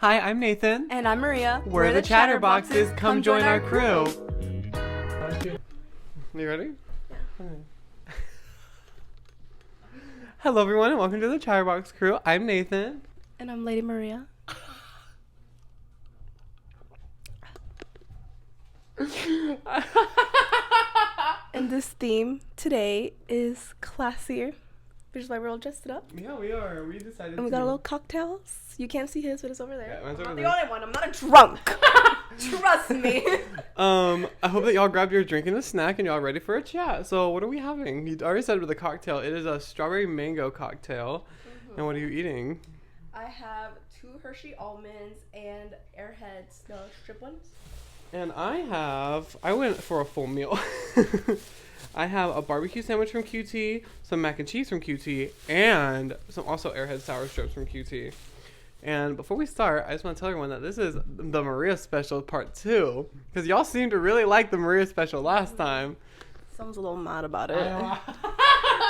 Hi, I'm Nathan. And I'm Maria. We're the Chatterboxes. Come join our crew. You ready? Yeah. Hello, everyone, and welcome to the Chatterbox crew. I'm Nathan. And I'm Lady Maria. And this theme today is classier, which is why we're all dressed up. Yeah, we are. We decided And we got a little cocktails. You can't see his, but it's over there. Yeah, I'm not over the there. only one. I'm not a drunk. Trust me. I hope that y'all grabbed your drink and a snack and y'all ready for a chat. So what are we having? You already said with the cocktail. It is a strawberry mango cocktail. Mm-hmm. And what are you eating? I have 2 Hershey almonds and Airheads, the strip ones. And I went for a full meal. I have a barbecue sandwich from QT, some mac and cheese from QT, and some also Airhead sour strips from QT. And before we start, I just want to tell everyone that this is the Maria special part 2. Because y'all seemed to really like the Maria special last time. Someone's a little mad about it.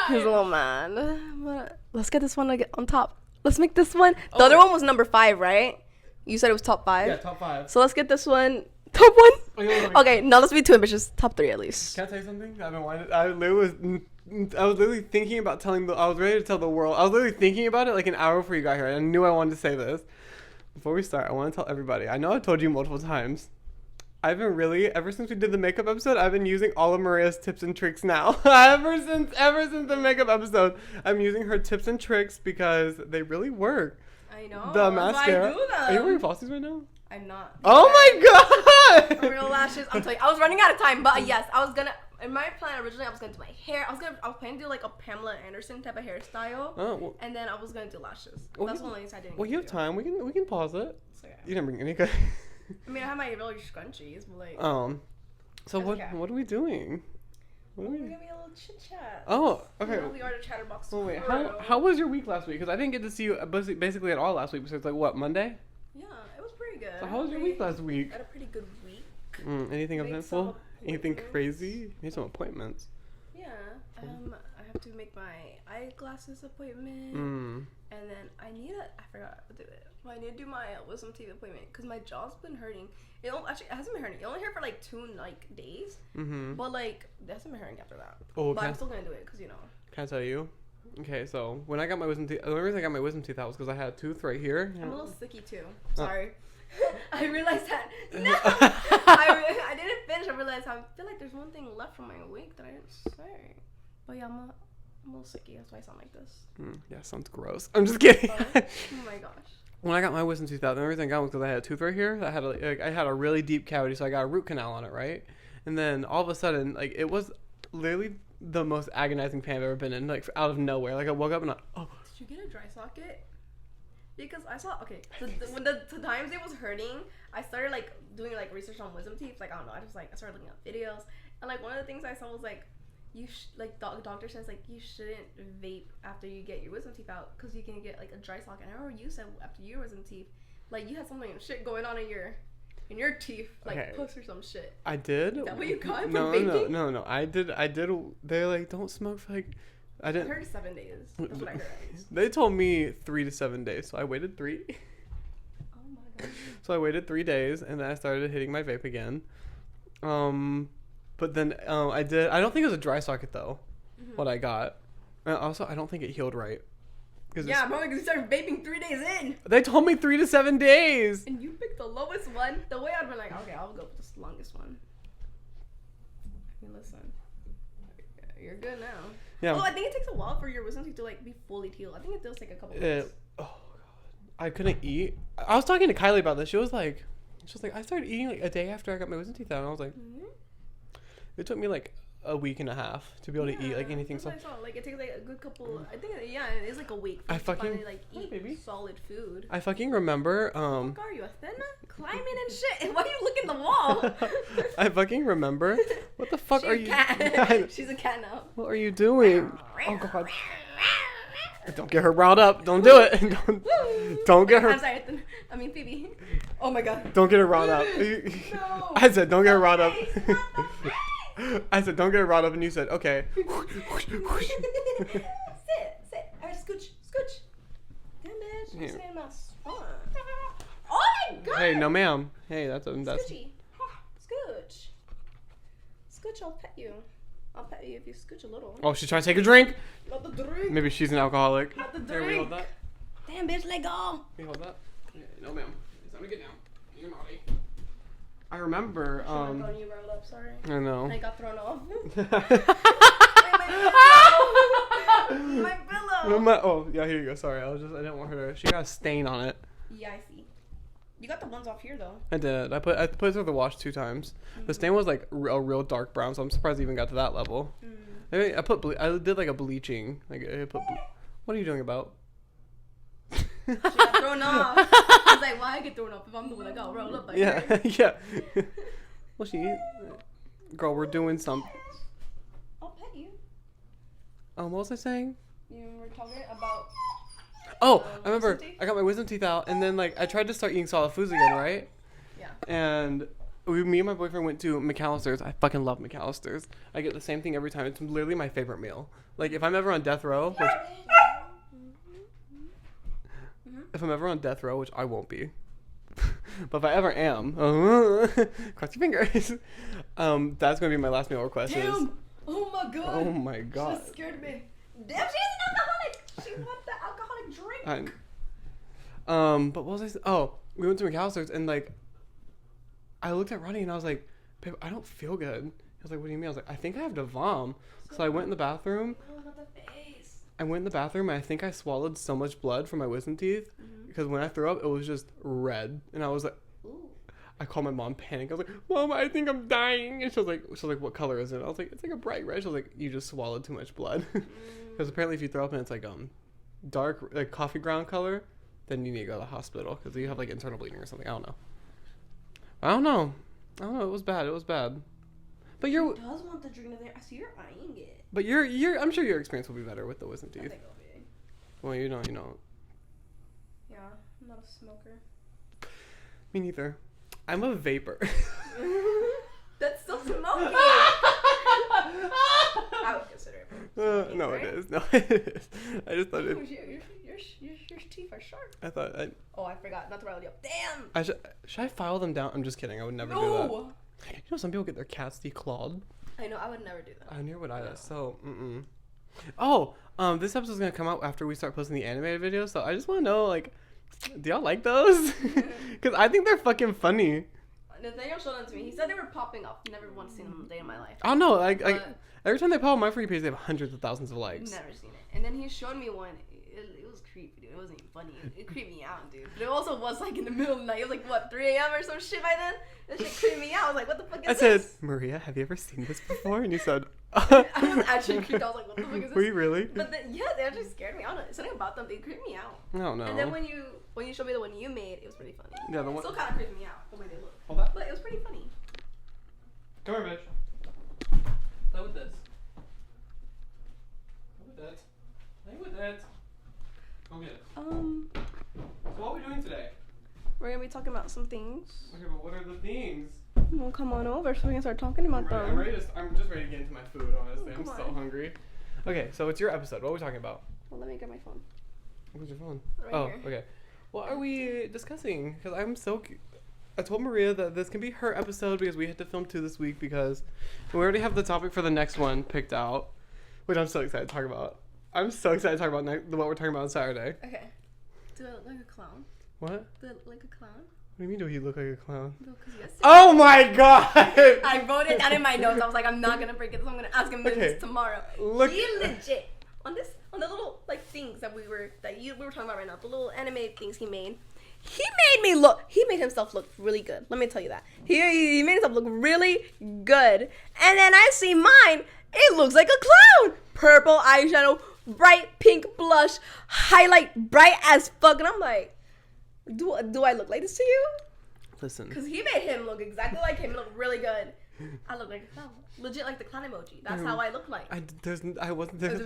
He's a little mad. But let's get this one on top. Let's make this one. The other one was number 5, right? You said it was top 5? Yeah, top 5. So let's get this one. Top 1? Oh, okay, now let's be too ambitious. Top 3 at least. Can I tell you something? I was literally thinking about I was ready to tell the world. I was literally thinking about it like an hour before you got here. I knew I wanted to say this. Before we start, I want to tell everybody. I know I've told you multiple times. I've been ever since we did the makeup episode, I've been using all of Maria's tips and tricks now. ever since the makeup episode, I'm using her tips and tricks because they really work. I know. The mascara. I do them. Are you wearing flossies right now? I'm not. Oh my god! Real lashes. I'm telling you, I was running out of time, but yes, I was gonna. In my plan originally, I was gonna do my hair. I was planning to do like a Pamela Anderson type of hairstyle. Oh. Well, and then I was gonna do lashes. well, That's the only thing I didn't. Well, you have time. We can pause it. So, yeah. You didn't bring any good. I mean, I have my really scrunchies, but like. So what are we doing? We're gonna be a little chit chat. Oh, okay. We are the Chatterbox. Oh wait, how was your week last week? Because I didn't get to see you basically at all last week. Besides like what, Monday? Yeah, it was pretty good. So how was your week last week? I had a pretty good week. Anything eventful? Anything crazy? Made some appointments. Yeah. I have to make my eyeglasses appointment. And then I forgot to do it. I need to do my wisdom teeth appointment because my jaw's been hurting. It hasn't been hurting. It only hurt for like 2 days. But like it hasn't been hurting after that. Oh, but I'm still gonna do it because Can I tell you? Okay, so when I got my wisdom teeth, the only reason I got my wisdom teeth out was because I had a tooth right here. I'm a little sicky too. Sorry. I realized that. No, I didn't finish. I realized I feel like there's one thing left from my week that I didn't say. But yeah, I'm a little sicky. That's why I sound like this. Yeah, sounds gross. I'm just kidding. Oh my gosh. When I got my wisdom tooth out, the only reason I got was because I had a tooth right here. I had a really deep cavity, so I got a root canal on it, right? And then all of a sudden, like it was literally the most agonizing pain I've ever been in, like out of nowhere. Like I woke up and Did you get a dry socket? Because I saw when the times it was hurting, I started like doing like research on wisdom teeth. Like I don't know, I started looking at videos, and like one of the things I saw was like the doctor says like you shouldn't vape after you get your wisdom teeth out because you can get like a dry socket. And I remember you said after your wisdom teeth, like you had something shit going on in your teeth, like pus or some shit. I did. Is that what you got from vaping? No. I did. They're like, don't smoke for like. I heard 7 days. That's what I heard. They told me 3 to 7 days, so I waited 3. Oh my god. So I waited 3 days, and then I started hitting my vape again. But then I don't think it was a dry socket though. What I got. Also, I don't think it healed right. Yeah, probably because you started vaping 3 days in. They told me 3 to 7 days. And you picked the lowest one. The way I'd be like, okay, I'll go with the longest one. I mean, listen, you're good now. Yeah. Oh, I think it takes a while for your wisdom teeth to like be fully healed. I think it does take a couple weeks. Oh god, I couldn't eat. I was talking to Kylie about this. She was like, I started eating like a day after I got my wisdom teeth out, and I was like, it took me like a week and a half to be able to eat like anything. So like it takes like a good couple. I think it is like a week. For to finally like eat solid food. I fucking remember. What are you, Athena? Climbing and shit. Why are you looking at the wall? I fucking remember. What the fuck are you? Cat. She's a cat now. What are you doing? Oh god. Don't get her riled up. Don't do it. Don't get her. I'm sorry. I mean Phoebe. Oh my god. Don't get her riled up. No. I said don't get her riled up. I said don't get her riled up, and you said okay. Sit. Alright, scooch. Damn bitch. I'm saying my spine. Oh my god. Hey, no ma'am. Hey, that's Scoochie. Scooch. Scooch, I'll pet you. I'll pet you if you scooch a little. Oh, she's trying to take a drink. Not the drink. Maybe she's an alcoholic. Not the Here, we hold drink. that. Damn, bitch, let go. We hold that. Yeah, no ma'am. It's time to get down. You're naughty. I remember. Should've thrown you rolled up. Sorry. I know. I got thrown off. My pillow. Oh yeah, here you go. Sorry, I didn't want her to. She got a stain on it. Yeah, I see. You got the ones off here though. I did. I put it through the wash 2 times. The stain was like a real dark brown, so I'm surprised it even got to that level. I did like a bleaching. What are you doing about? She got thrown off. I was like, why I get thrown off if I'm the one that got rolled up like Yeah, her? yeah. Well, girl, we're doing something. I'll pet you. What was I saying? You were talking about. Oh, I remember. Wisdom teeth? I got my wisdom teeth out, and then like I tried to start eating solid foods again, right? Yeah. And me and my boyfriend went to McAllister's. I fucking love McAllister's. I get the same thing every time. It's literally my favorite meal. Like if I'm ever on death row, which if I'm ever on death row, which I won't be, but if I ever am, cross your fingers. That's gonna be my last meal request. Damn! Oh my god! Oh my She god. just scared me. Damn, she's an alcoholic! She wants the alcoholic drink! But what was I saying? Oh, we went to McAllister's and like, I looked at Ronnie and I was like, babe, I don't feel good. He was like, what do you mean? I was like, I think I have to vom. So I went in the bathroom. Oh, not the face. I went in the bathroom and I think I swallowed so much blood from my wisdom teeth because when I threw up, it was just red. And I was like, Ooh. I called my mom, panic. I was like, Mom, I think I'm dying. And she was like, what color is it? I was like, it's like a bright red. She was like, you just swallowed too much blood. Because apparently if you throw up and it's like dark, like coffee ground color, then you need to go to the hospital because you have like internal bleeding or something. I don't know. It was bad. But She does want the drink there. I see you're eyeing it. But I'm sure your experience will be better with the wisdom I teeth. think it'll be. Well, you know. Yeah, I'm not a smoker. Me neither. I'm a vapor. That's still smoking! I would consider it. Smoking, No, right? it is. No, it is. I just thought Ooh, it. your teeth are sharp. I thought Oh, I forgot. Not to rile you up. Damn! should I file them down? I'm just kidding. I would never do that. No! You know, some people get their cats declawed. I know. I would never do that. I never would either. So, Oh, this episode's gonna come out after we start posting the animated videos. So I just want to know, like, do y'all like those? Because I think they're fucking funny. Nathaniel showed them to me. He said they were popping up. Never once seen them a day in my life. I don't know. Like But- every time they pop on my free page, they have hundreds of thousands of likes. Never seen it. And then he showed me one. It was creepy, dude. It wasn't even funny. It creeped me out, dude. But it also was like in the middle of the night. It was like, what, 3 a.m. or some shit by then? That shit creeped me out. I was like, what the fuck is I said, this? Maria, have you ever seen this before? And you said, I was actually creeped. I was like, what the fuck is this? Were you really? But then, yeah, they actually scared me. I don't know. Something about them, they creeped me out. I don't know. And then when you showed me the one you made, it was pretty funny. Yeah, the It one- still kind of creeped me out, the way they look. Hold that. But it was pretty funny. Come here, bitch. Play with this. Play with that. Play with that. Go get it. So what are we doing today? We're going to be talking about some things. Okay, but what are the things? Well, come on over so we can start talking about them. I'm just ready to get into my food, honestly. I'm Come so on. hungry. Okay, so it's your episode. What are we talking about? Well, let me get my phone. Where's your phone? Right Oh, here. okay. What are we discussing? Because I'm so... I told Maria that this can be her episode because we had to film 2 this week because we already have the topic for the next one picked out, which I'm so excited to talk about. I'm so excited to talk about what we're talking about on Saturday. Okay. Do I look like a clown? What? Do I look like a clown? What do you mean, do he look like a clown? No, because yesterday. Oh my god! I wrote it down in my notes. I was like, I'm not gonna break it, so I'm gonna ask him Okay. this tomorrow. Look- He legit on the little like things that we were talking about right now, the little anime things he made. He made himself look really good. Let me tell you that. He made himself look really good. And then I see mine. It looks like a clown. Purple eyeshadow, bright pink blush, highlight bright as fuck. And I'm like, do I look like this to you? Listen. Because he made him look exactly like him. Look really good. I look like a clown. Legit like the clown emoji. That's how I look like. I wasn't there.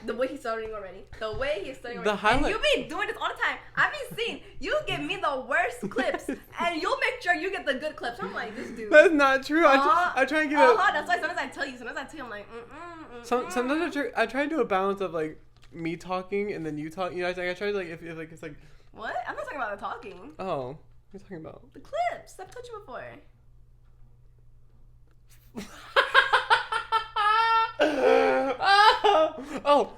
The way he's starting already. The way he's starting The already. highlight- And you be doing this all the time. I've been seeing you give me the worst clips, and you'll make sure you get the good clips. I'm like, this dude. That's not true. I try and get That's why sometimes I tell you. Sometimes I tell you, I'm like, Sometimes I try to do a balance of like me talking and then you talk. You know, I try to like if like it's like What? I'm not talking about the talking. oh are you talking about? The clips. I've told you before. Oh.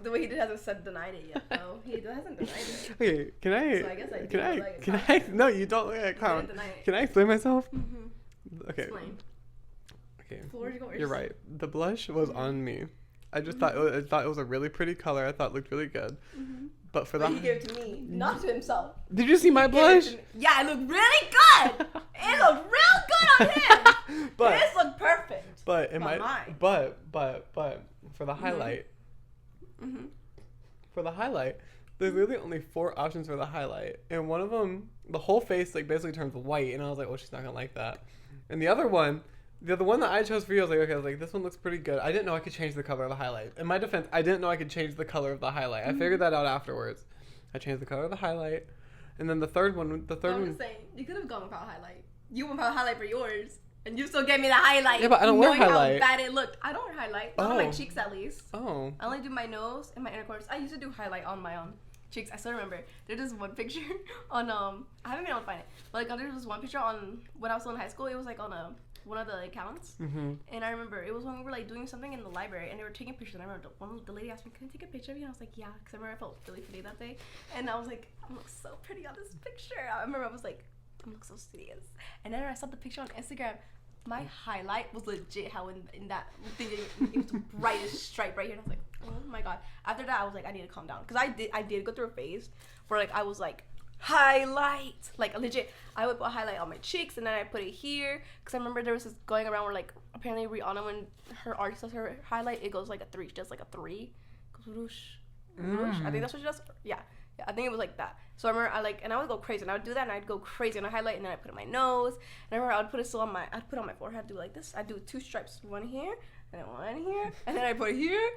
The way he hasn't denied it yet, though. He hasn't denied it. Okay, can I? So I guess I can do I? look like a Can clown. I? No, you don't look like a clown. didn't deny it. Can I explain myself? Mm-hmm. Okay. Explain. Okay. Where'd you go first? You're right. The blush was on me. I just thought it was a really pretty color. I thought it looked really good. Mm-hmm. But for But the he gave it to me, not to himself. did you see my He gave it blush? to me. Yeah, it looked really good. It looked real good on him. But His looked perfect. but it But might mine. but for the highlight Mm-hmm. for the highlight there's really only 4 options for the highlight, and one of them the whole face like basically turns white, and I was like, oh, she's not gonna like that. And the other one that I chose for you, I was like, this one looks pretty good. I didn't know I could change the color of the highlight. In my defense, I didn't know I could change the color of the highlight. I figured that out afterwards. I changed the color of the highlight, and then the third one I'm one. just saying, you could have gone without highlight. You went without highlight for yours, and you still gave me the highlight. Yeah, but I don't wear knowing highlight. How bad it looked. I don't wear highlight. Not on my Oh. cheeks, at least. Oh. I only do my nose and my inner corners. I used to do highlight on my own cheeks. I still remember. There's this one picture on I haven't been able to find it, but like there was one picture on when I was still in high school. It was like on one of the accounts, Mm-hmm. and I remember it was when we were like doing something in the library, and they were taking pictures. And I remember the lady asked me, "Can I take a picture of you?" And I was like, "Yeah," because I remember I felt really pretty that day, and I was like, "I look so pretty on this picture." I remember I was like, "I look so serious," and then I saw the picture on Instagram. My highlight was legit how in that thing it was the brightest stripe right here, and I was like, oh my god. After that I was like, I need to calm down, because I did go through a phase where like I was like, highlight, like legit I would put highlight on my cheeks, and then I put it here, because I remember there was this going around where like apparently Rihanna, when her artist does her highlight, it goes like a 3. She does like a 3, goes whoosh, whoosh. I think that's what she does. Yeah, I think it was like that. So I remember I would go crazy, and I would do that, and I'd go crazy, and I highlight, and then I put it on my nose, and I remember I would put it still on I'd put it on my forehead, do like this. I'd do 2 stripes, one here, and then one here, and then I put it here.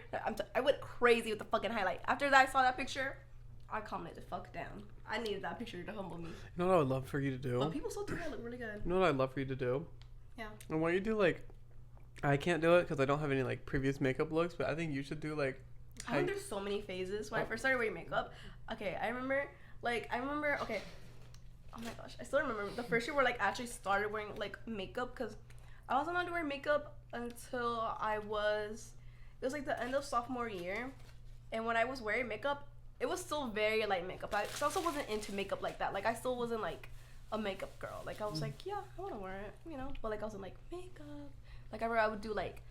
I went crazy with the fucking highlight. After that, I saw that picture, I calmed it the fuck down. I needed that picture to humble me. You know what I would love for you to do? But people still do that look really good. You know what I'd love for you to do? Yeah. And why you do like, I can't do it because I don't have any like previous makeup looks, but I think you should do like. I think there's so many phases. When I first started wearing makeup, okay, I remember, okay, oh my gosh, I still remember the first year where like I actually started wearing like makeup, because I wasn't allowed to wear makeup until it was like the end of sophomore year, and when I was wearing makeup, it was still very light makeup. Because I also wasn't into makeup like that. Like I still wasn't like a makeup girl. Like I was like, yeah, I want to wear it, you know, but like I wasn't like makeup. Like I would do like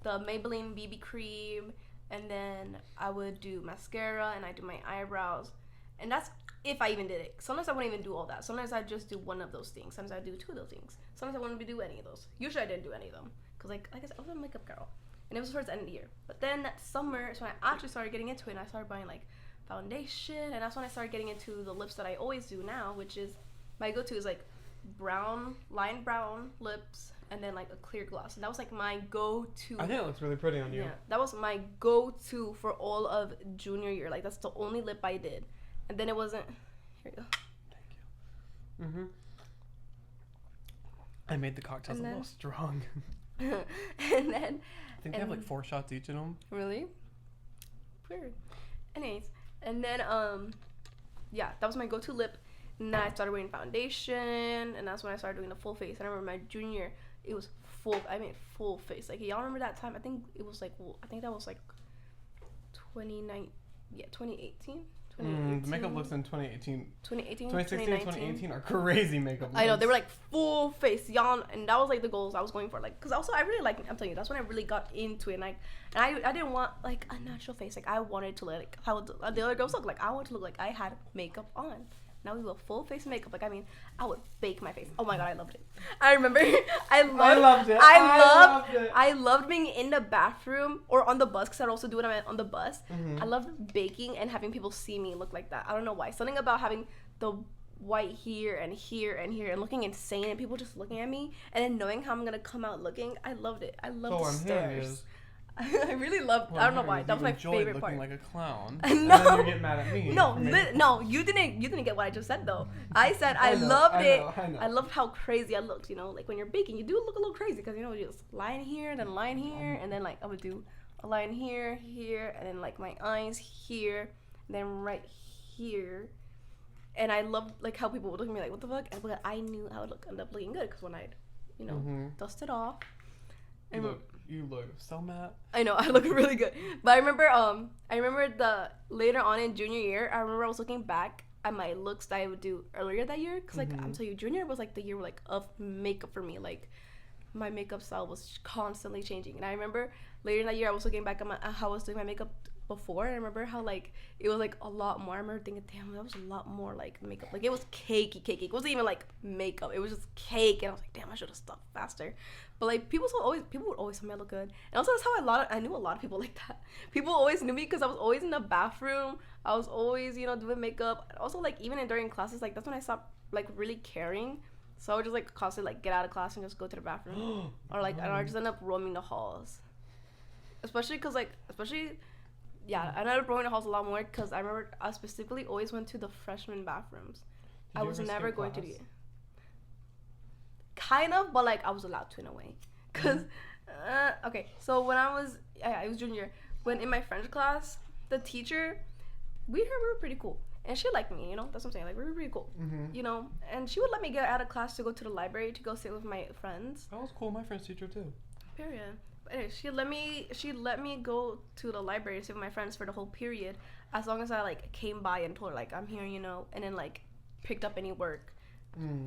the Maybelline BB cream, and then I would do mascara, and I do my eyebrows, and that's if I even did it. Sometimes I wouldn't even do all that. Sometimes I just do one of those things. Sometimes I do 2 of those things. Sometimes I wouldn't do any of those. Usually I didn't do any of them, because like I said, I was a makeup girl, and it was towards the end of the year. But then that summer is when I actually started getting into it, and I started buying like foundation, and that's when I started getting into the lips that I always do now, which is my go-to is like lined brown lips, and then like a clear gloss, and that was like my go-to. I think it looks really pretty on you. Yeah, that was my go-to for all of junior year. Like that's the only lip I did, and then it wasn't. Here you go. Thank you. I made the cocktails a little strong. And then. I think they have like 4 shots each in them. Really? Weird. Anyways, and then yeah, that was my go-to lip. And then I started wearing foundation, and that's when I started doing the full face. And I remember my junior year, it was full face. Like y'all remember that time? I think it was like, I think that was like 2018. The makeup looks in 2018. 2018, 2016 and 2019. 2018 are crazy makeup looks. I know, they were like full face, y'all, and that was like the goals I was going for. Like, because also I really like, I'm telling you, that's when I really got into it. And I didn't want like a natural face. Like I wanted to like how the other girls look. Like I wanted to look like I had makeup on. Now we do a full face makeup. Like I mean, I would bake my face. Oh my god, I loved it. I remember I loved it. I loved being in the bathroom or on the bus, because I'd also do it on the bus. Mm-hmm. I loved baking and having people see me look like that. I don't know why. Something about having the white here and here and here and looking insane, and people just looking at me, and then knowing how I'm gonna come out looking. I loved it. I loved the stars. I really loved. I don't know why. That was my favorite part. Looking like a clown. No. And then you get mad at me. No, you didn't get what I just said though. I said I loved it. I know. I loved how crazy I looked. You know, like when you're baking, you do look a little crazy, because you know you just line here, then line here, and then like I would do a line here, and then like my eyes here, and then right here, And I loved like how people would look at me like, what the fuck? But I knew I would end up looking good because when I'd, dust it off. And you look so mad. I know, I look really good. But I remember the later on in junior year, I remember I was looking back at my looks that I would do earlier that year. Because, like, I'm telling you, junior was, like, the year, like, of makeup for me. Like, my makeup style was constantly changing. And I remember later in that year, I was looking back at how I was doing my makeup before. And I remember how, like, it was, like, a lot more. I remember thinking, damn, that was a lot more, like, makeup. Like, it was cakey. It wasn't even, like, makeup. It was just cake. And I was like, damn, I should have stopped faster. But, like, people would always tell me I look good. And also, that's how I knew a lot of people like that. People always knew me because I was always in the bathroom. I was always, doing makeup. Also, like, even during classes, like, that's when I stopped, like, really caring. So I would just, like, constantly, like, get out of class and just go to the bathroom. Or, like, I just end up roaming the halls. Especially, yeah, I ended up roaming the halls a lot more because I remember I specifically always went to the freshman bathrooms. I was never going to the... Kind of, but, like, I was allowed to in a way. Because, okay, so when I was junior, when in my French class, the teacher, we were pretty cool. And she liked me, that's what I'm saying. Like, we were pretty cool, And she would let me get out of class to go to the library to go sit with my friends. That was cool. My French teacher, too. Period. But anyway, she let me go to the library to sit with my friends for the whole period, as long as I, like, came by and told her, like, I'm here, and then, like, picked up any work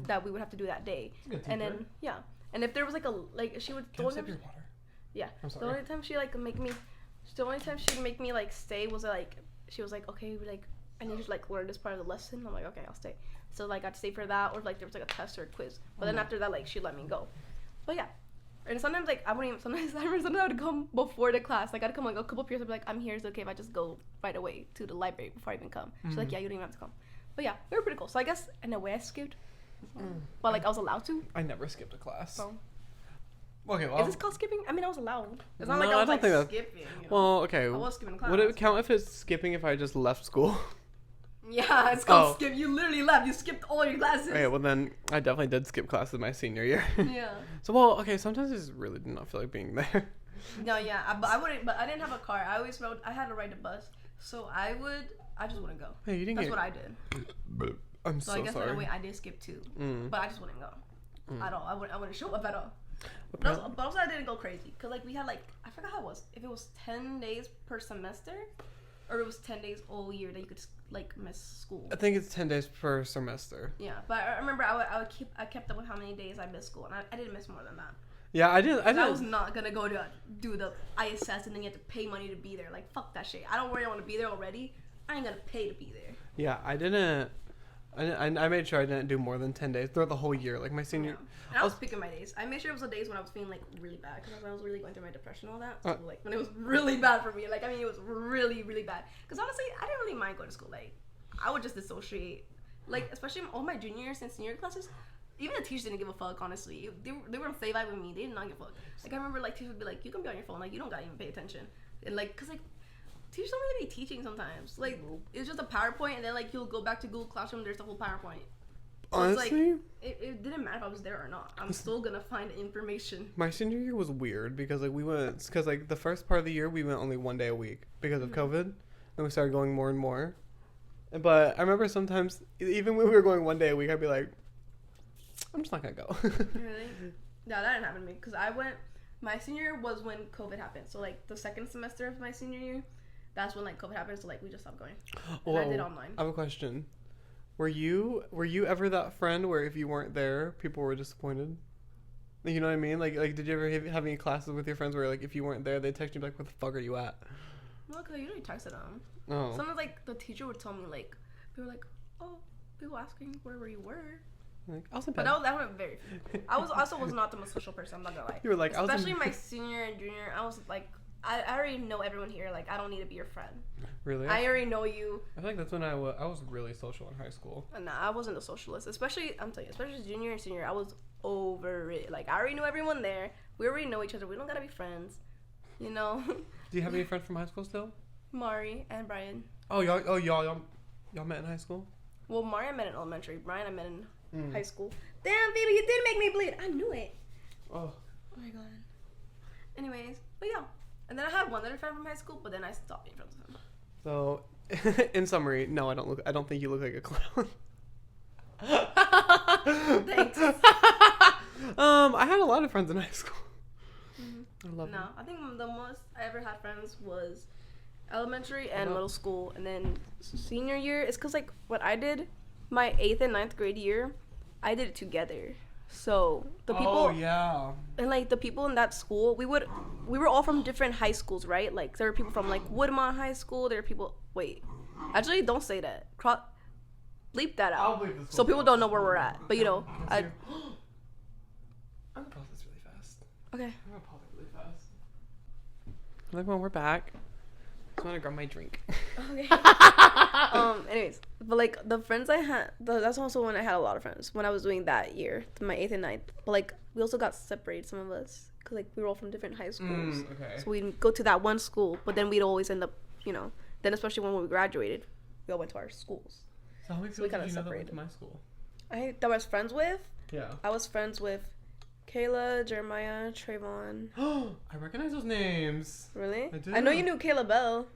that we would have to do that day. And then, yeah. And if there was, like, she would... Can I sip your water? Yeah. I'm sorry. The only time she'd make me, like, stay was, like, she was like, okay, like, I need you to, like, learn this part of the lesson. I'm like, okay, I'll stay. So, like, I'd stay for that, or, like, there was, like, a test or a quiz. But then after that, like, she'd let me go. But, yeah. And sometimes, like, I wouldn't even... Sometimes I would come before the class. Like, I'd come, like, a couple periods. I'd be like, I'm here. Is it okay if I just go right away to the library before I even come? She's like, yeah, you don't even have to come. But, yeah, we were pretty cool. So, I guess, in a way, I skipped. But, like, I was allowed to. I never skipped a class. So... Okay, well... Is this called skipping? I mean, I was allowed. It's not No, like I was, I don't like, think skipping. Well, okay. I was skipping class. Would it count if it's skipping if I just left school? Yeah, it's called skip. You literally left. You skipped all your classes. Okay, well then, I definitely did skip classes my senior year. Yeah. So, well, okay, sometimes I just really did not feel like being there. No, yeah, but I didn't have a car. I had to ride the bus. So I just wouldn't go. Hey, you didn't That's get... what I did. I'm So so I guess sorry. in a way I did skip too. But I just wouldn't go. At all. I wouldn't show up at all. But also I didn't go crazy. Because, like, we had, like, I forgot how it was. If it was 10 days per semester, or it was 10 days all year that you could, like, miss school. I think it's 10 days per semester. Yeah, but I remember I kept up with how many days I missed school, and I didn't miss more than that. Yeah, I did. I was not gonna go to do the ISS and then you have to pay money to be there. Like, fuck that shit. I don't really want to be there already. I ain't gonna pay to be there. Yeah, I made sure I didn't do more than 10 days throughout the whole year. Like, my senior... Yeah. And I was picking my days. I made sure it was the days when I was feeling, like, really bad. Because I was really going through my depression and all that. So, like, when it was really bad for me. Like, I mean, it was really, really bad. Because, honestly, I didn't really mind going to school. Like, I would just dissociate. Like, especially all my juniors and senior classes, even the teachers didn't give a fuck, honestly. They were in play vibe with me. They did not give a fuck. Like, I remember, like, teachers would be like, you can be on your phone. Like, you don't gotta even pay attention. And, like, because, like, teachers don't really be teaching sometimes. Like, it's just a PowerPoint, and then, like, you'll go back to Google Classroom, there's the whole PowerPoint. So honestly, like, it didn't matter if I was there or not. I'm still gonna find information. My senior year was weird because, like, the first part of the year we went only one day a week because of COVID, and we started going more and more. But I remember sometimes, even when we were going one day a week, I'd be like, I'm just not gonna go. Really? Yeah, that didn't happen to me because my senior year was when COVID happened. So, like, the second semester of my senior year, that's when, like, COVID happened. So, like, we just stopped going. And I did online. I have a question. Were you ever that friend where if you weren't there, people were disappointed? You know what I mean? Like did you ever have any classes with your friends where, like, if you weren't there, they'd text you like, "Where the fuck are you at?" No, because I usually texted them. Oh. Sometimes, like, the teacher would tell me, like, they were like, "Oh, people asking where you were." Like, I was in But bed. that went very few. I was not the most social person. I'm not gonna lie. You were like, especially my senior and junior. I was like, I already know everyone here. Like, I don't need to be your friend. Really? I already know you. I think that's when I was really social in high school. Nah, I wasn't a socialist. Especially junior and senior. I was over it. Like, I already knew everyone there. We already know each other. We don't gotta be friends. You know? Do you have any friends from high school still? Mari and Brian. Y'all met in high school? Well, Mari I met in elementary. Brian I met in high school. Damn, baby, you did make me bleed. I knew it. Oh My god. Anyways, but yeah. And then I had one other friend from high school, but then I stopped being friends with him. So, in summary, no, I don't think you look like a clown. Thanks. I had a lot of friends in high school. I love No, them. I think the most I ever had friends was elementary and What? middle school, and then senior year. It's because like what I did, my 8th and 9th grade year, I did it together. So the people Oh yeah. and like the people in that school, we were all from different high schools, right? Like there were people from like Woodmont High School. There were people. Wait, actually, don't say that. Bleep that I'll out, bleep this so one people out. don't know where we're at. But you know, I'm gonna pause this really fast. okay. I'm gonna pause it really fast. Everyone, we're back. I just want to grab my drink. Okay. Anyways, but like the friends I had, that's also when I had a lot of friends when I was doing that year, my 8th and 9th. But like we also got separated, some of us, because like we were all from different high schools. Okay. So we'd go to that one school, but then we'd always end up, you know, then especially when we graduated, we all went to our schools. So how many So we people kinda did you know that went separated. to my school? That I was friends with. Yeah. I was friends with Kayla, Jeremiah, Trayvon. I recognize those names. Really? I do. I know you knew Kayla Bell.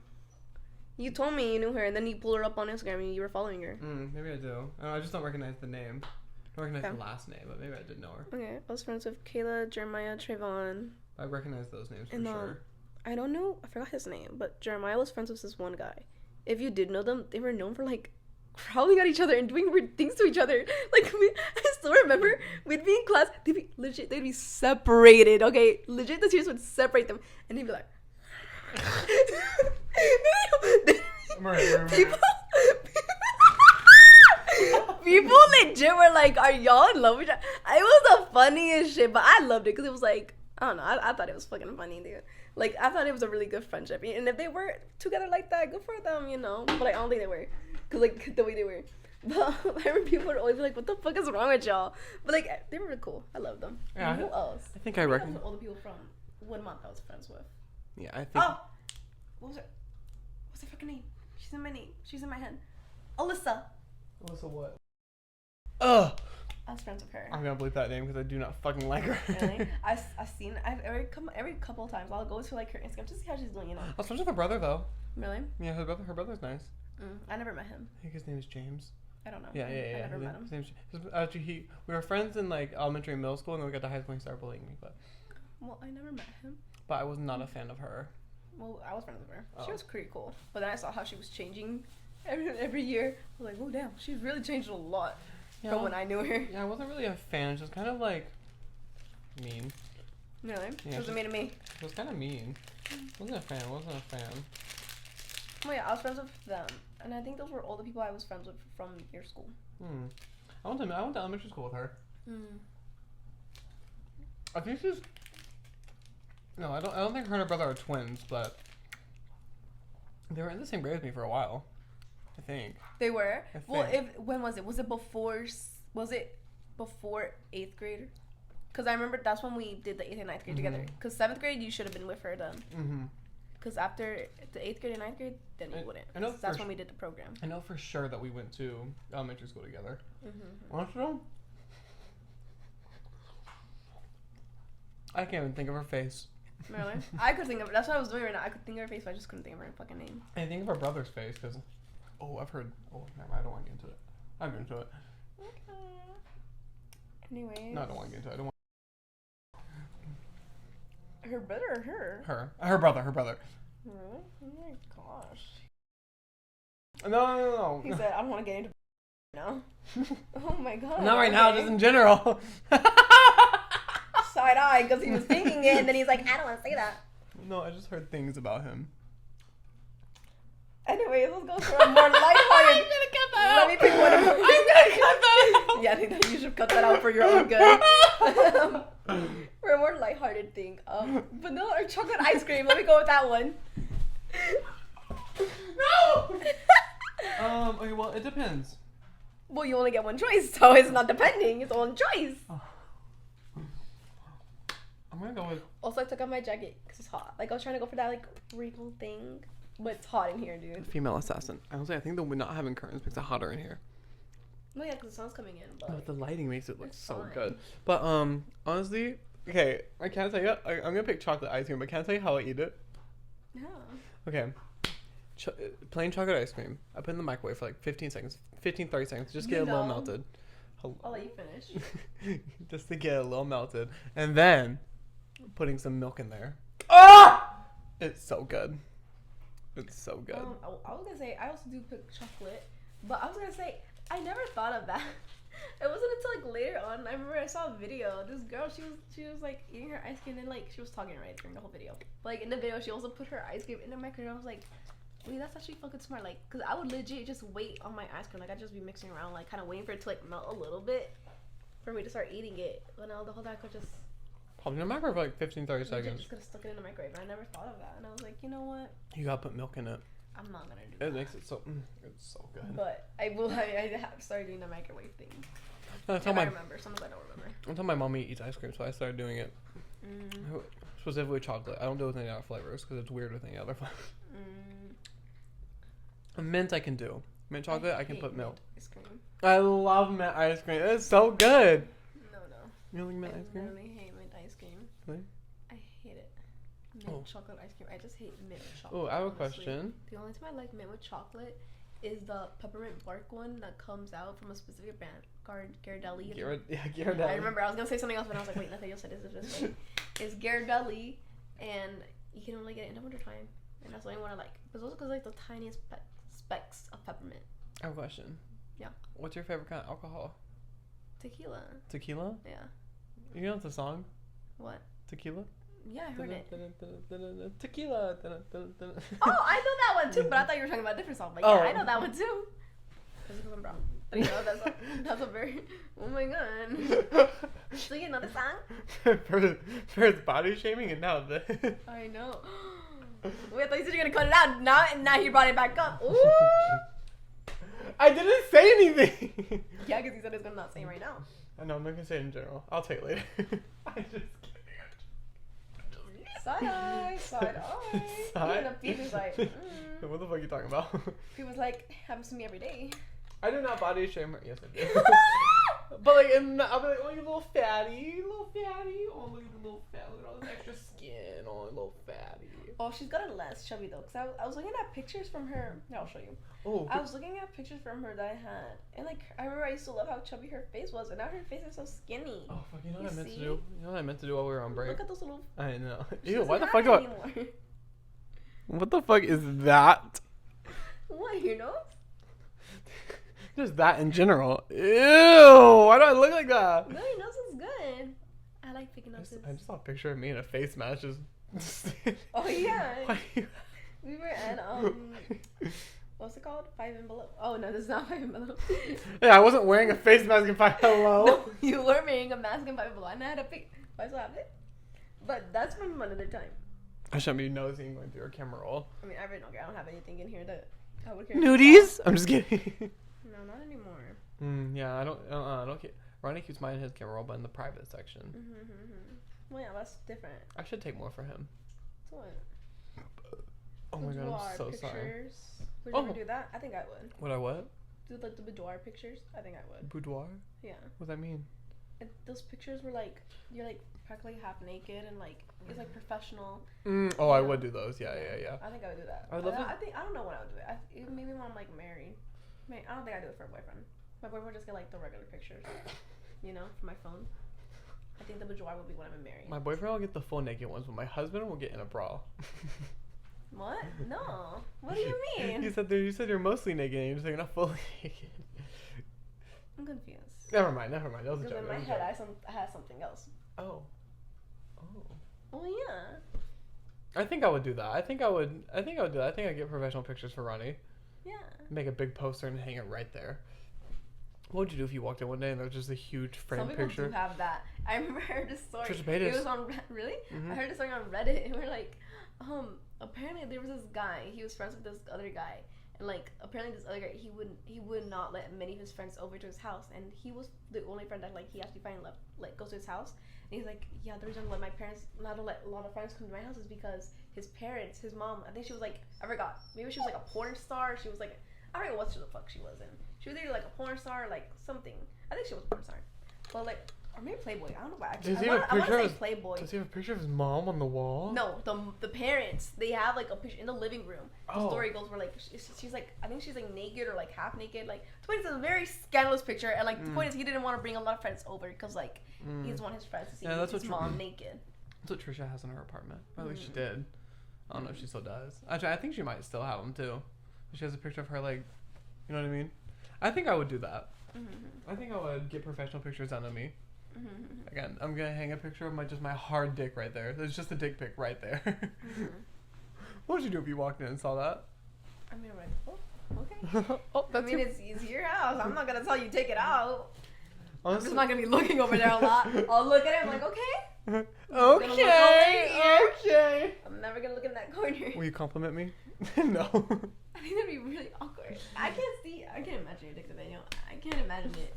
You told me you knew her, and then you pulled her up on Instagram and you were following her. Maybe I do. I just don't recognize the name. I don't recognize Okay. the last name, but maybe I did know her. Okay, I was friends with Kayla, Jeremiah, Trayvon. I recognize those names for And, sure. I don't know, I forgot his name, but Jeremiah was friends with this one guy. If you did know them, they were known for like growling at each other and doing weird things to each other. Like I still remember we'd be in class, they'd be separated. Okay, legit, the teachers would separate them, and they'd be like. People, people legit were like, "Are y'all in love with each other?" It was the funniest shit, but I loved it because it was like, I don't know, I thought it was fucking funny, dude. Like I thought it was a really good friendship, and if they were together like that, good for them, you know. But like, I don't think they were, cause like the way they were. But I remember people would always be like, "What the fuck is wrong with y'all?" But like, they were really cool. I love them. Yeah, And who else? I think I That reckon. was all the people from Woodmont I was friends with. Yeah, I think. Oh, what was it? What's her fucking name? She's in my name. She's in my head. Alyssa. Alyssa what? Ugh. I was friends with her. I'm gonna bleep that name because I do not fucking like her. Really? I've seen. Every couple of times I'll go to like her Instagram just to see how she's doing. You know. I was friends with her brother though. Really? Yeah, her brother's nice. I never met him. I think his name is James. I don't know. Yeah. I never met him. His name's, actually, we were friends in like elementary and middle school, and then we got to high school and he started bullying me. Well, I never met him. But I was not a fan of her. Well, I was friends with her. Oh. She was pretty cool. But then I saw how she was changing every year. I was like, oh damn, she's really changed a lot from when I knew her. Yeah, I wasn't really a fan. She was kind of like mean. Really? Yeah, She was mean to me. She was kind of mean. Wasn't a fan. Oh yeah, I was friends with them, and I think those were all the people I was friends with from your school. I went to elementary school with her. I think she's. No, I don't think her and her brother are twins, but they were in the same grade as me for a while. I think. They were. I Well, think. when was it? Was it before 8th grade? Because I remember that's when we did the 8th and 9th grade together. Because 7th grade you should have been with her then. Because after the 8th grade and 9th grade, then you wouldn't. I know 'Cause that's for when we did the program. I know for sure that we went to elementary school together. Want to know? I can't even think of her face. Really? I could think of it. That's what I was doing right now. I could think of her face, but I just couldn't think of her fucking name. I think of her brother's face because, I've heard. Oh, never mind, I don't want to get into it. I'm into it. Okay. Anyways. No, I don't want to get into it. I don't want Her brother or her? her brother. Really? Oh my gosh. No. He said, I don't want to get into now. Oh my god. Not right now, okay. just in general. Side eye because he was thinking it and then he's like, I don't want to say that. No, I just heard things about him. Anyways, let's go for a more lighthearted. I'm gonna cut that Let me pick one of I'm gonna cut that out. Yeah, I think that you should cut that out for your own good. For a more lighthearted thing. Vanilla or chocolate ice cream. Let me go with that one. No! Okay, well, it depends. Well, you only get one choice, so it's not depending. It's one choice. I'm gonna go with. Also, I took off my jacket because it's hot. Like, I was trying to go for that, like, wrinkle thing. But it's hot in here, dude. Female assassin. Honestly, I think that we're not having curtains makes it hotter in here. No, yeah, because the sun's coming in. But But the lighting makes it look It's so fine. good. But honestly, okay, I can't tell you. I'm gonna pick chocolate ice cream, but can't tell you how I eat it. yeah. Okay. Plain chocolate ice cream. I put it in the microwave for like 15 seconds. 30 seconds. Just get it a little melted. Hello. I'll let you finish. Just to get it a little melted. And then putting some milk in there. Ah! It's so good. It's so good. I was gonna say I also do put chocolate, but I was gonna say I never thought of that. It wasn't until like later on. I remember I saw a video. This girl, she was like eating her ice cream and like she was talking right during the whole video. But, like in the video, she also put her ice cream in the microwave. I was like, wait, that's actually fucking smart. Like, cause I would legit just wait on my ice cream. Like I'd just be mixing around, like kind of waiting for it to like melt a little bit for me to start eating it. But now the whole time I could just Pop it in the microwave for like 15-30 seconds. just gonna stuck it in the microwave. I never thought of that, and I was like, you know what? You gotta put milk in it. I'm not gonna do that. It makes it so. It's so good. But I will. I have started doing the microwave thing. I If tell I my remember. Sometimes I don't remember. until my mommy eats ice cream, so I started doing it. Specifically chocolate. I don't do it with any other flavors because it's weird with any other flavor. Mint I can do. Mint chocolate I can put milk. Ice cream. I love mint ice cream. It's so good. No. You don't like mint ice I cream? really hate mint ice cream. Really? I hate it. Mint chocolate ice cream. I just hate mint with chocolate. Oh, I have a honestly. question. The only time I like mint with chocolate is the peppermint bark one that comes out from a specific brand, Ghirardelli. Ghirardelli. I remember I was gonna say something else, but I was like, wait, Nathaniel said this way. It's Ghirardelli, and you can only get it in the wintertime, and that's the only one I like. But it's also because like the tiniest specks of peppermint. I have a question. Yeah. What's your favorite kind of alcohol? Tequila. Tequila? Yeah. You know the song? What? Tequila? Yeah, I heard it. Tequila. Oh, I know that one too, but I thought you were talking about a different song. But yeah, I know that one too. Because I'm brown. But you know, that's a very. Oh my god. So you know the song? First body shaming and now this. I know. Wait, I thought you said you're gonna cut it out. Now you brought it back up. Ooh. I didn't say anything. Yeah, because he said he's gonna not say it right now. I know, I'm not gonna say it in general. I'll tell you later. I just kidding. Side eye. Even the people's like, What the fuck are you talking about? People's like, happens to me every day. I do not body shame her. Yes, I do. But like, I'll be like, oh, you little fatty. Oh, look at the little fat. Look at all this extra skin. Oh, little fatty. Oh, she's gotten less chubby though. Cause I was looking at pictures from her. Yeah, I'll show you. Oh. I was looking at pictures from her that I had, and like I remember I used to love how chubby her face was, and now her face is so skinny. Oh fuck! You know what I meant to see? do? You know what I meant to do while we were on break? Look at those little. I know. She Ew! Why the doesn't fuck have do I? anymore. What the fuck is that? What, your nose? Just that in general. Ew! Why do I look like that? No, your nose is good. I like picking up this. I just saw a picture of me in a face mask just. Oh yeah. Why you- We were at what's it called? 5 and Below. Oh no, this is not 5 and Below. Yeah, I wasn't wearing a face mask in Five Hello. No, you were wearing a mask in 5 and Below, and I had a pic. I still have it. But that's from another time. I shouldn't be nosing going through your camera roll. I mean, I really don't care. I don't have anything in here that I would care. Nudies? I'm just kidding. No, not anymore. Yeah, I don't keep. Ronnie keeps mine in his camera roll, but in the private section. Well, yeah, that's different. I should take more for him. So what? Oh my god, I'm so sorry. Pictures. Would you ever do that? I think I would. Would I what? Do like the boudoir pictures? I think I would. Boudoir? Yeah. What does that mean? And those pictures were like you're like practically half naked and like it's like professional. Oh, I would do those. Yeah. I think I would do that. I would love to. I don't know when I would do it. Maybe when I'm like married. I don't think I do it for a boyfriend. My boyfriend would just get like the regular pictures, you know, from my phone. I think the boudoir will be when I'm married. My boyfriend will get the full naked ones, but my husband will get in a bra. What? No. What do you mean? You said you're mostly naked, and you're not fully naked. I'm confused. Never mind. That was a Because joke. in my head I had something else. Oh. Oh yeah. I think I would do that. I think I would do that. I think I'd get professional pictures for Ronnie. Yeah. Make a big poster and hang it right there. What would you do if you walked in one day and there was just a huge frame Some people picture? do have that. I remember I heard this story. Trisha Paytas. It was on really? I heard this story on Reddit, and we're like, apparently there was this guy. He was friends with this other guy, and like apparently this other guy he would not let many of his friends over to his house, and he was the only friend that like he actually finally goes to his house. And he's like, yeah, the reason why my parents not to let a lot of friends come to my house is because his parents, his mom, I think she was like, I forgot, maybe she was like a porn star. She was like, I don't know what the fuck she was in. She was either like a porn star or like something. I think she was a porn star. But like Or maybe Playboy. I don't know. Actually, Does he have a I want picture to of say Playboy. Does he have a picture of his mom on the wall? No, the parents. They have like a picture in the living room. The Oh. story goes where like she's like, I think she's like naked or like half naked. Like the point is, it's a very scandalous picture, and like the point is he didn't want to bring a lot of friends over because like he just want his friends to see his mom naked. That's what Trisha has in her apartment. Or at least she did. I don't know if she still does. Actually, I think she might still have them too. She has a picture of her, like, you know what I mean? I think I would do that. I think I would get professional pictures done of me. Again, I'm gonna hang a picture of my hard dick right there. There's just a dick pic right there. What would you do if you walked in and saw that? I mean, I'm like, oh, okay. Oh, that's it's your house. I'm not gonna tell you take it out. Honestly, I'm just not gonna be looking over there a lot. I'll look at it. I'm like, okay. Okay. I'm never gonna look in that corner. Will you compliment me? No. I think that'd be really awkward. I can't imagine your dick to Daniel. I can't imagine it.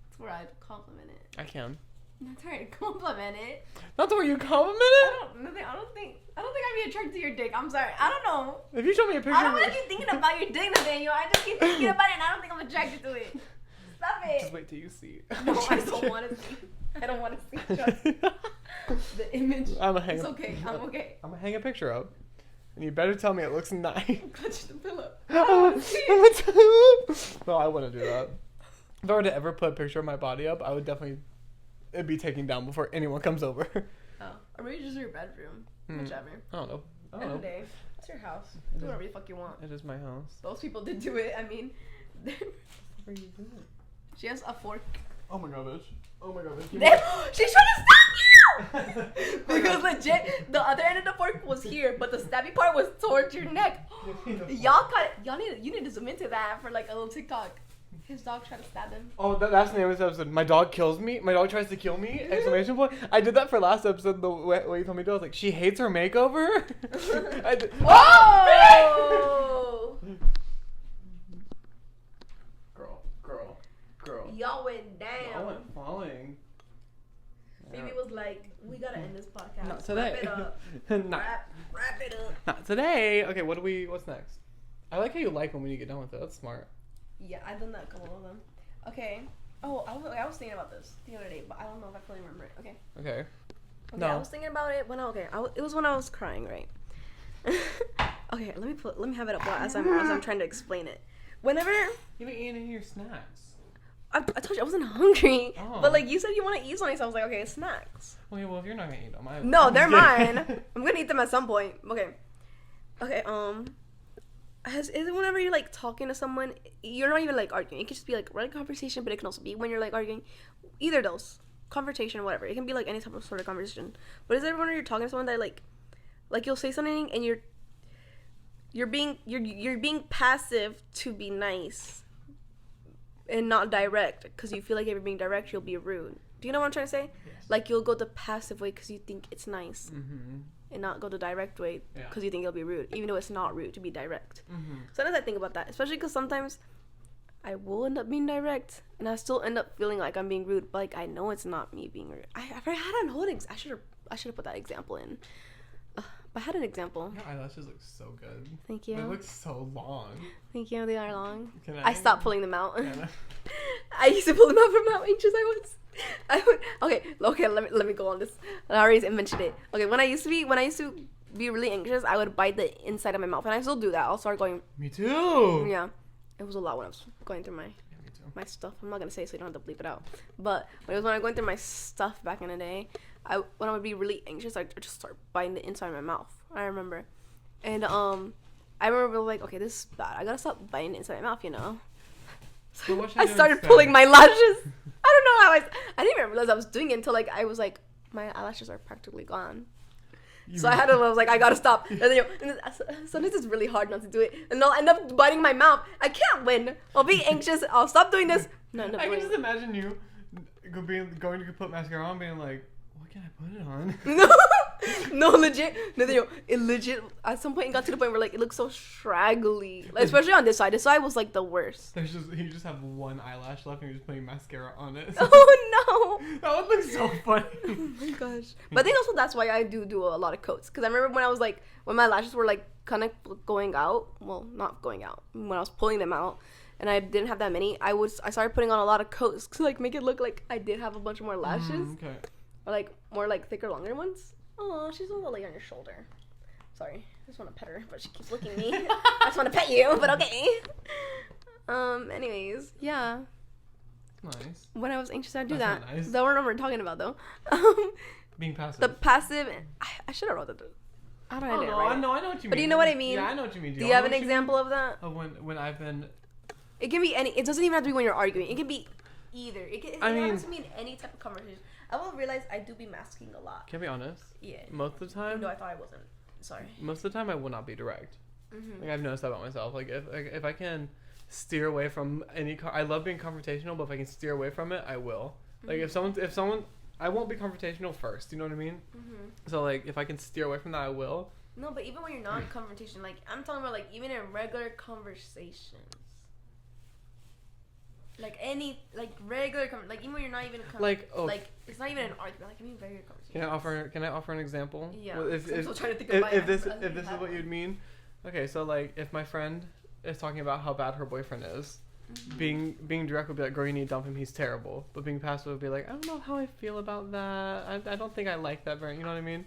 It's where I'd compliment it. I can. That's where I'd compliment it. That's where you compliment I it? don't think I'd be attracted to your dick. I'm sorry. I don't know. If you show me a picture I don't of want to keep thinking about your dick, Nathaniel. I just keep thinking about it and I don't think I'm attracted to it. Stop it. Just wait till you see. No, I don't want to see. I don't want to see. Trust me. The image. I'm gonna hang. It's okay. I'm okay. I'm gonna hang a picture up, and you better tell me it looks nice. Clutch the pillow. No, I wouldn't do that. If I were to ever put a picture of my body up, I would definitely. It'd be taken down before anyone comes over. Oh, or maybe just your bedroom. Whichever. I don't know. End of the day, it's your house. Do whatever the fuck you want. It is my house. Those people did do it. I mean, What are you doing? she has a fork. Oh my god, bitch. Oh my god, bitch. Damn, she's trying to stab you! Because legit, the other end of the fork was here, but the stabby part was towards your neck. You need to zoom into that for like a little TikTok. His dog tried to stab him. Oh, that's the name of this episode. My dog kills me. My dog tries to kill me. Exclamation point. I did that for last episode. The way you told me to do. I was like, she hates her makeover. Oh! Girl. Y'all went down. I went falling. Phoebe was like, we gotta end this podcast. Not today. Wrap it up. Wrap it up. Not today. Okay, what's next? I like how you like them when you get done with it. That's smart. Yeah, I've done that a couple of them. Okay. Oh, I was thinking about this the other day, but I don't know if I fully remember it. Okay. Okay. Okay, No. I was thinking about it when it was when I was crying, right? Okay, let me have it up as I'm trying to explain it. Whenever You haven't eaten any of your snacks. I told you I wasn't hungry, Oh. but like you said you want to eat something, so I was like, okay, snacks. Okay, well if you're not gonna eat them, No, they're mine. I'm gonna eat them at some point. Okay. Is it whenever you're like talking to someone, you're not even like arguing. It could just be like regular conversation, but it can also be when you're like arguing. Either those, conversation, whatever. It can be like any type of sort of conversation. But is it when you're talking to someone that like you'll say something and you're being passive to be nice, and not direct because you feel like if you're being direct, you'll be rude. Do you know what I'm trying to say? Yes. Like you'll go the passive way because you think it's nice. Mm-hmm. And not go the direct way because you think it'll be rude, even though it's not rude to be direct. Mm-hmm. Sometimes I think about that, especially because sometimes I will end up being direct, and I still end up feeling like I'm being rude, but like I know it's not me being rude. I had an whole I should have put that example in. But I had an example. Your eyelashes look so good. Thank you. They look so long. Thank you. They are long. Can I stopped pulling them out. Can I? I used to pull them out from how anxious I was. Okay. Let me go on this. I already mentioned it. Okay, when I used to be really anxious, I would bite the inside of my mouth, and I still do that. I'll start going. Me too. Yeah, it was a lot when I was going through Yeah, me too. my stuff. I'm not gonna say it so you don't have to bleep it out. But when I was going through my stuff back in the day, when I would be really anxious, I'd just start biting the inside of my mouth. I remember, and I remember like, okay, this is bad. I gotta stop biting the inside of my mouth, you know. So what should I I do started instead? pulling my lashes. I don't know how I didn't even realize I was doing it until like I was like, my eyelashes are practically gone. So I was like, I gotta stop. And then sometimes it's really hard not to do it, and I'll end up biting my mouth. I can't win. I'll be anxious. I'll stop doing this. No, I can just imagine you going to put mascara on, being like, "What can I put it on?" No, legit. No, it legit. At some point, it got to the point where like it looked so straggly, like, especially on this side. This side was like the worst. You just have one eyelash left, and you're just putting mascara on it. Oh no. That would look so funny. Oh my gosh. But I think also that's why I do a lot of coats. Because I remember when my lashes were like kind of going out. Well, not going out. When I was pulling them out. and I didn't have that many, I started putting on a lot of coats to like make it look like I did have a bunch of more lashes, Okay. or like more like thicker, longer ones. Oh, she's a little like on your shoulder. Sorry, I just want to pet her, but she keeps licking me. I just want to pet you, but okay. Anyways, yeah. Nice. When I was anxious, I'd do That's that. not nice. That we're not we're talking about though. Being passive. The passive. I should have wrote that. How do I Oh, didn't no, write I it? know what you mean. But do you know what I mean? Yeah, I know what you mean. Do you have an example of that? Of when I've been. It can be any. It doesn't even have to be when you're arguing. It can be either. It I mean- happens to me in any type of conversation. I will realize I do be masking a lot. Can I be honest? Yeah. Most of the time. No, I thought I wasn't. Sorry. Most of the time, I will not be direct. Mm-hmm. Like I've noticed that about myself. Like if I can steer away from any, I love being confrontational, but if I can steer away from it, I will. Like if someone, I won't be confrontational first. You know what I mean? Mm-hmm. So like if I can steer away from that, I will. No, but even when you're not in confrontation, like I'm talking about, like even in regular conversations, like any like regular like even when you're not even Like like it's not even an argument. Like I mean regular conversation. Can I offer an example? Yeah. Well, I'm still trying to think of my if this answer. if this is what you'd mean, okay. So like if my friend is talking about how bad her boyfriend is, being direct would be like, girl, you need to dump him. He's terrible. But being passive would be like, I don't know how I feel about that. I don't think I like that very. You know what I mean?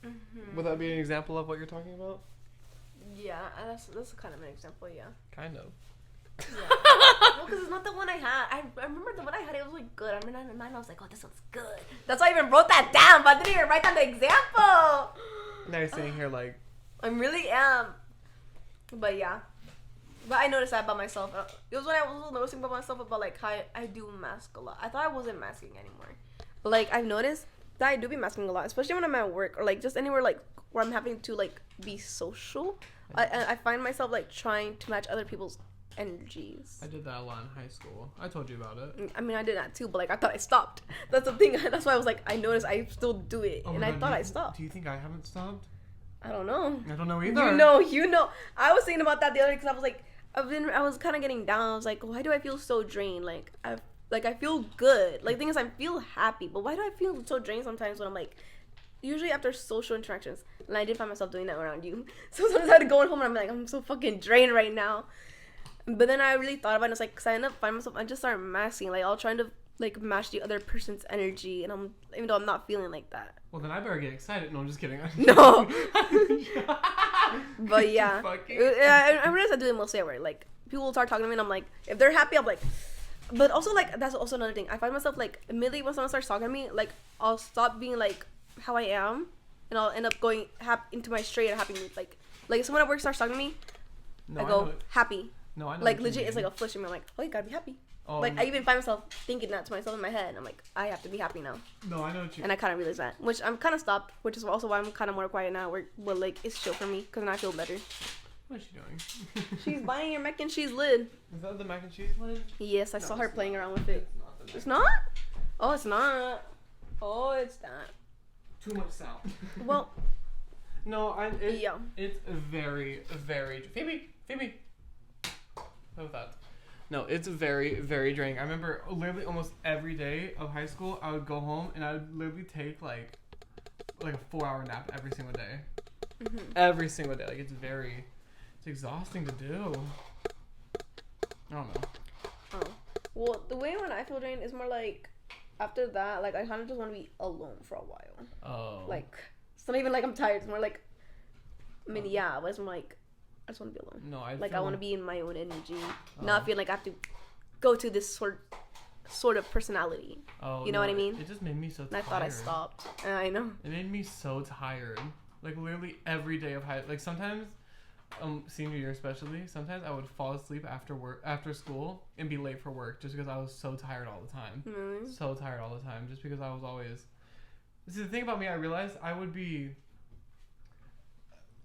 Mm-hmm. Would that be an example of what you're talking about? Yeah, that's kind of an example. Yeah. Kind of. Yeah. No, because it's not the one I had. I remember the one I had. It was like good. I mean, in my mind, I was like, oh, this one's good. That's why I even wrote that down. But I didn't even write down the example. Now you're sitting here like. I really am. But yeah. But I noticed that about myself. It was when I was noticing about myself about like how I do mask a lot. I thought I wasn't masking anymore. But like I've noticed that I do be masking a lot, especially when I'm at work or like just anywhere like where I'm having to like be social. I find myself like trying to match other people's energies. I did that a lot in high school. I told you about it. I mean, I did that too, but like I thought I stopped. That's the thing. That's why I was like, I noticed I still do it, Oh and my I God, thought I stopped. Do you think I haven't stopped? I don't know. I don't know either. You know. I was thinking about that the other day because I was like, I was kind of getting down. I was like, why do I feel so drained? Like I feel good. Like the thing is, I feel happy, but why do I feel so drained sometimes when I'm like, usually after social interactions, and I did find myself doing that around you. So sometimes I had to go home and I'm like, I'm so fucking drained right now. But then I really thought about it, and it's like, cause I end up finding myself, I just started masking, like I'll trying to like match the other person's energy, and even though I'm not feeling like that. Well, then I better get excited. No, I'm just kidding. No. But yeah, Fucking- I realize I do it mostly at work. Like people will start talking to me, and I'm like, if they're happy, I'm like. But also like that's also another thing. I find myself like immediately when someone starts talking to me, like I'll stop being like how I am, and I'll end up going into my straight and happy mood. Like if someone at work starts talking to me, No, I I go know it. happy. No, I know. Like what you legit, it's mean. like a flish in me. I'm like, oh, you gotta be happy. Oh, Like I even find myself thinking that to myself in my head. I'm like, I have to be happy now, No, I know what you. and I kind of realize that, which I'm kind of stopped, which is also why I'm kind of more quiet now. But like it's chill for me because then I feel better. What is she doing? She's buying your mac and cheese lid. Is that the mac and cheese lid? Yes, I saw her it's playing not. around with it. It's not the mac It's and not? Oh, it's not. Oh, it's not. Too much sound. Well, No, yeah. It's very, very. Phoebe. What was that? No, it's very, very draining. I remember literally almost every day of high school, I would go home and I would literally take like a 4-hour nap every single day. Mm-hmm. Every single day. Like it's exhausting to do. I don't know. Oh. Well, the way when I feel drained is more like after that, like I kind of just want to be alone for a while. Oh. Like it's not even like I'm tired. It's more like, I mean, yeah, but it's more like I just want to be alone. No, I want to be in my own energy, Oh. not feel like I have to go to this sort of personality. Oh, You know what I mean? It just made me so And tired. I thought I stopped. And I know. It made me so tired. Like literally every day of high. Like sometimes, senior year especially. Sometimes I would fall asleep after school, and be late for work just because I was so tired all the time. Mm-hmm. So tired all the time, just because I was always. See, the thing about me, I realized I would be.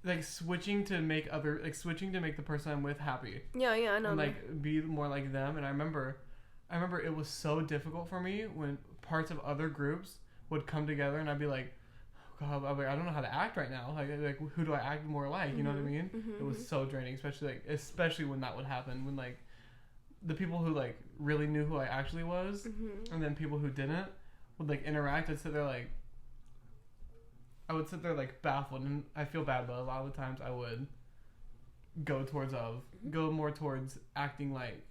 Like switching to make the person I'm with happy. Yeah, I know. And like be more like them. And I remember it was so difficult for me when parts of other groups would come together and I'd be like, oh, God, I don't know how to act right now. Like who do I act more like? You know what I mean? Mm-hmm, It was so draining, especially when that would happen, when like the people who like really knew who I actually was, Mm-hmm. and then people who didn't would like interact. I would sit there like baffled, and I feel bad, but a lot of the times I would go more towards acting like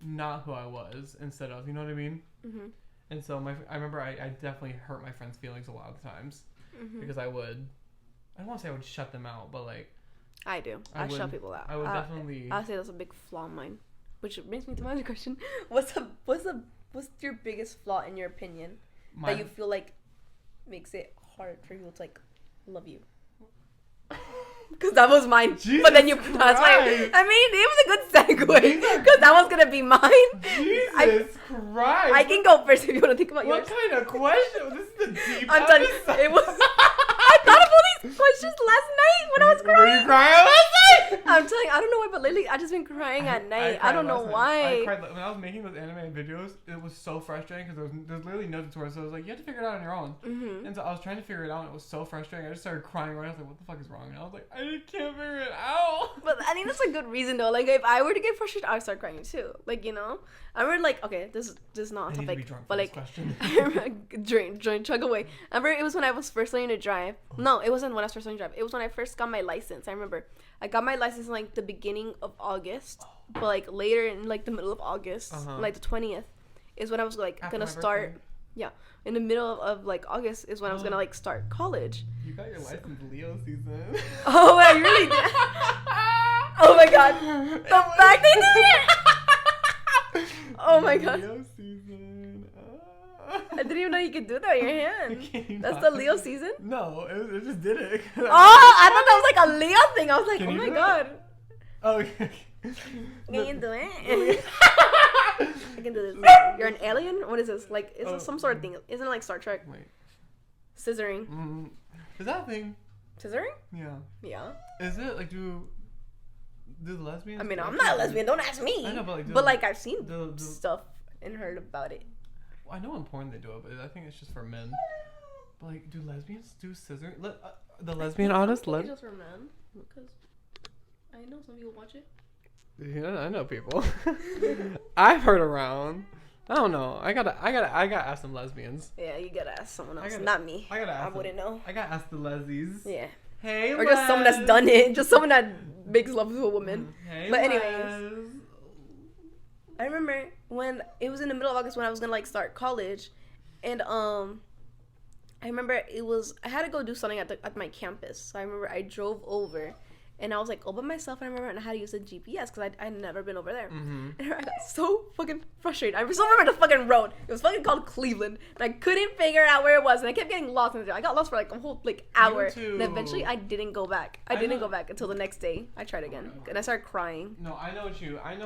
not who I was instead of, you know what I mean? Mm-hmm. And so I remember I definitely hurt my friends' feelings a lot of times because I don't want to say I would shut them out, but like I do. I shut people out. I would definitely. I'll say that's a big flaw of mine, which brings me to my other question: What's your biggest flaw in your opinion that you feel like makes it hard for people to like love you? Because that was mine. Jesus but then that's why. I mean, it was a good segue because that was gonna be mine. Jesus Christ! I can go first if you want to think about what yours. kind of question? This is the deep. I'm done. It was. I thought of all these questions last night when I was crying. Were you crying last night? I'm telling you, I don't know why, but lately I just been crying at night. I don't know why. I cried when I was making those anime videos. It was so frustrating because there's literally no tutorial. So I was like, you have to figure it out on your own. Mm-hmm. And so I was trying to figure it out, and it was so frustrating. I just started crying. Right, I was like, what the fuck is wrong? And I was like, I can't figure it out. But I think that's a good reason though. Like if I were to get frustrated, I would start crying too. Like you know, I remember like okay, this is not a topic, but like chug away. I remember it was when I was first learning to drive. No, it wasn't when I was first learning to drive. It was when I first got my license. I remember I got my license in like the beginning of August, but like later in like the middle of August, like the 20th, is when I was like After gonna start. Birthday. Yeah, in the middle of like August is when I was gonna like start college. You got your license Leo season. Oh, I really did. Oh my god, the fact they did it. Oh my god. Leo season. I didn't even know you could do that with your hand. That's the Leo season? No, it just did it. Oh, I thought that was like a Leo thing. I was like, oh my god. Oh, okay. Can you do it? I can do this. You're an alien? What is this? Like, is this some sort of thing? Isn't it like Star Trek? Wait. Scissoring. Is that a thing? Scissoring? Yeah. Yeah. Is it like do the lesbians? I mean, I'm not a lesbian. Don't ask me. I know, but like I've seen stuff and heard about it. I know in porn they do it, but I think it's just for men. But like, do lesbians do scissoring? The lesbian artist? It's just for men because I know some people watch it. Yeah, I know people. I've heard around. I don't know. I gotta ask some lesbians. Yeah, you gotta ask someone else, not me. I wouldn't know. I gotta ask the lesies. Yeah. Hey, or just someone that's done it. Just someone that makes love to a woman. Hey, but anyways, I remember when it was in the middle of August when I was gonna like start college, and I remember I had to go do something at my campus. So I remember I drove over. And I was like all by myself, and I remember I had to use a GPS because I'd never been over there. Mm-hmm. And I got so fucking frustrated. I still remember the fucking road. It was fucking called Cleveland, and I couldn't figure out where it was, and I kept getting lost in there. I got lost for like a whole like hour, and eventually I didn't go back. I didn't go back until the next day. I tried again, and I started crying. No, I know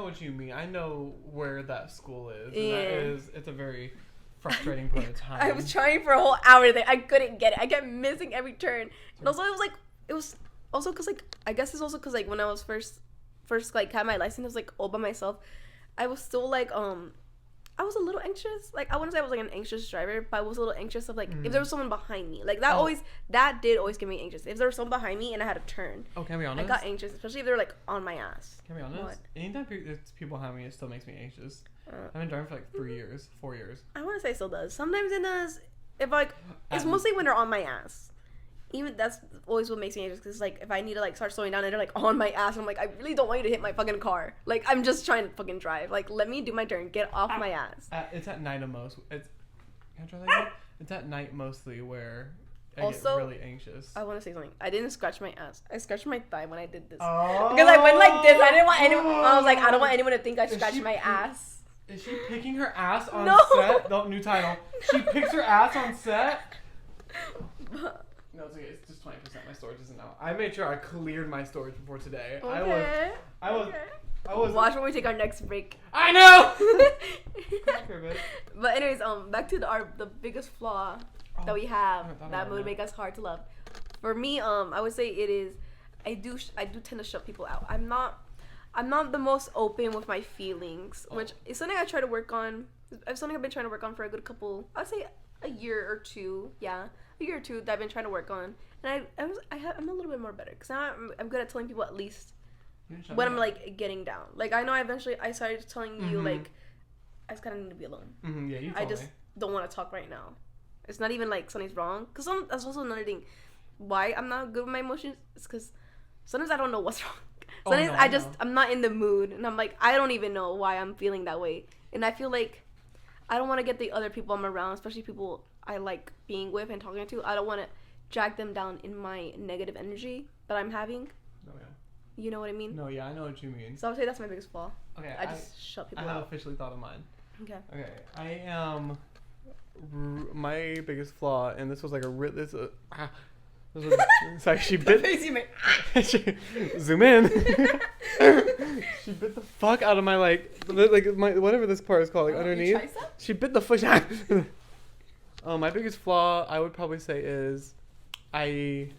what you mean. I know where that school is. And it's a very frustrating part of time. I was trying for a whole hour there. I couldn't get it. I kept missing every turn, and also it was. Also, cause like I guess it's also cause like when I was first like had my license, I was like all by myself. I was still like I was a little anxious. Like I wouldn't say I was like an anxious driver, but I was a little anxious of like if there was someone behind me. Like that did always get me anxious. If there was someone behind me and I had to turn. Oh, can I be honest? I got anxious, especially if they were like on my ass. Can I be honest? What? Anytime there's people behind me, it still makes me anxious. I've been driving for like 4 years. I want to say it still does. Sometimes it does. If like it's mostly when they're on my ass. Even that's always what makes me anxious because like if I need to like start slowing down and they're like on my ass, I'm like I really don't want you to hit my fucking car. Like I'm just trying to fucking drive. Like let me do my turn. Get off my ass. It's at night most. Can I try that again? It's at night mostly where I get really anxious. I want to say something. I didn't scratch my ass. I scratched my thigh when I did this. Oh. Because I went like this. I didn't want anyone. I was like I don't want anyone to think I scratched my ass. Is she picking her ass on set? No, new title. She picks her ass on set. No, it's okay. It's just 20%. My storage isn't out. I made sure I cleared my storage before today. Okay. I was. Watch when we take our next break. I know. But anyways, back to the biggest flaw that we have that would make us hard to love. For me, I would say it is. I do tend to shut people out. I'm not the most open with my feelings, which is something I try to work on. It's something I've been trying to work on for a good couple. I'd say a year or two. Yeah. A year or two that I've been trying to work on, and I'm a little bit more better because now I'm good at telling people at least when I'm like getting down. Like I know I started telling you like I just kind of need to be alone. Mm-hmm, yeah, you I just don't want to talk right now. It's not even like something's wrong because that's also another thing. Why I'm not good with my emotions is because sometimes I don't know what's wrong. Sometimes no, I I just know. I'm not in the mood, and I'm like I don't even know why I'm feeling that way, and I feel like I don't want to get the other people I'm around, especially people I like being with and talking to. I don't want to drag them down in my negative energy that I'm having. No, yeah. You know what I mean? No, yeah, I know what you mean. So I would say that's my biggest flaw. Okay, I just shut I people have out. officially thought of mine. Okay. Okay, I am. My biggest flaw, and this was like a real. This was, it's like she bit. She, zoom in. She bit the fuck out of my like my whatever this part is called, like underneath. She bit the fuck. My biggest flaw, I would probably say, is I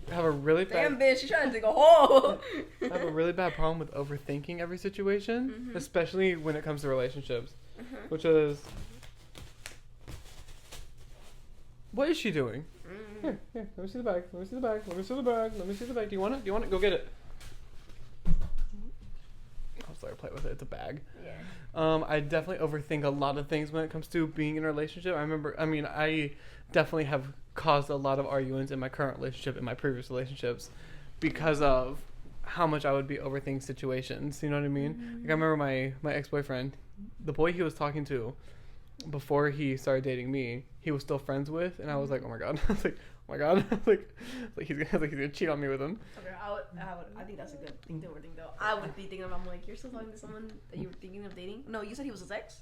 have a really Damn, bad. bitch, she's trying to dig a hole. I have a really bad problem with overthinking every situation, especially when it comes to relationships, which is. What is she doing? Here, let me see the bag. Let me see the bag. Let me see the bag. Let me see the bag. Do you want it? Do you want it? Go get it. I'll start to play with it. It's a bag. Yeah. I definitely overthink a lot of things when it comes to being in a relationship. I definitely have caused a lot of arguments in my current relationship and my previous relationships because of how much I would be overthinking situations. You know what I mean? Like I remember my ex-boyfriend, the boy he was talking to before he started dating me, he was still friends with, and I was like, oh my god. I was like, oh my god. like he's gonna cheat on me with him. Okay, I think that's a good thing to overthink though. I would be thinking about, I'm like, you're still talking to someone that you were thinking of dating? No, you said he was his ex?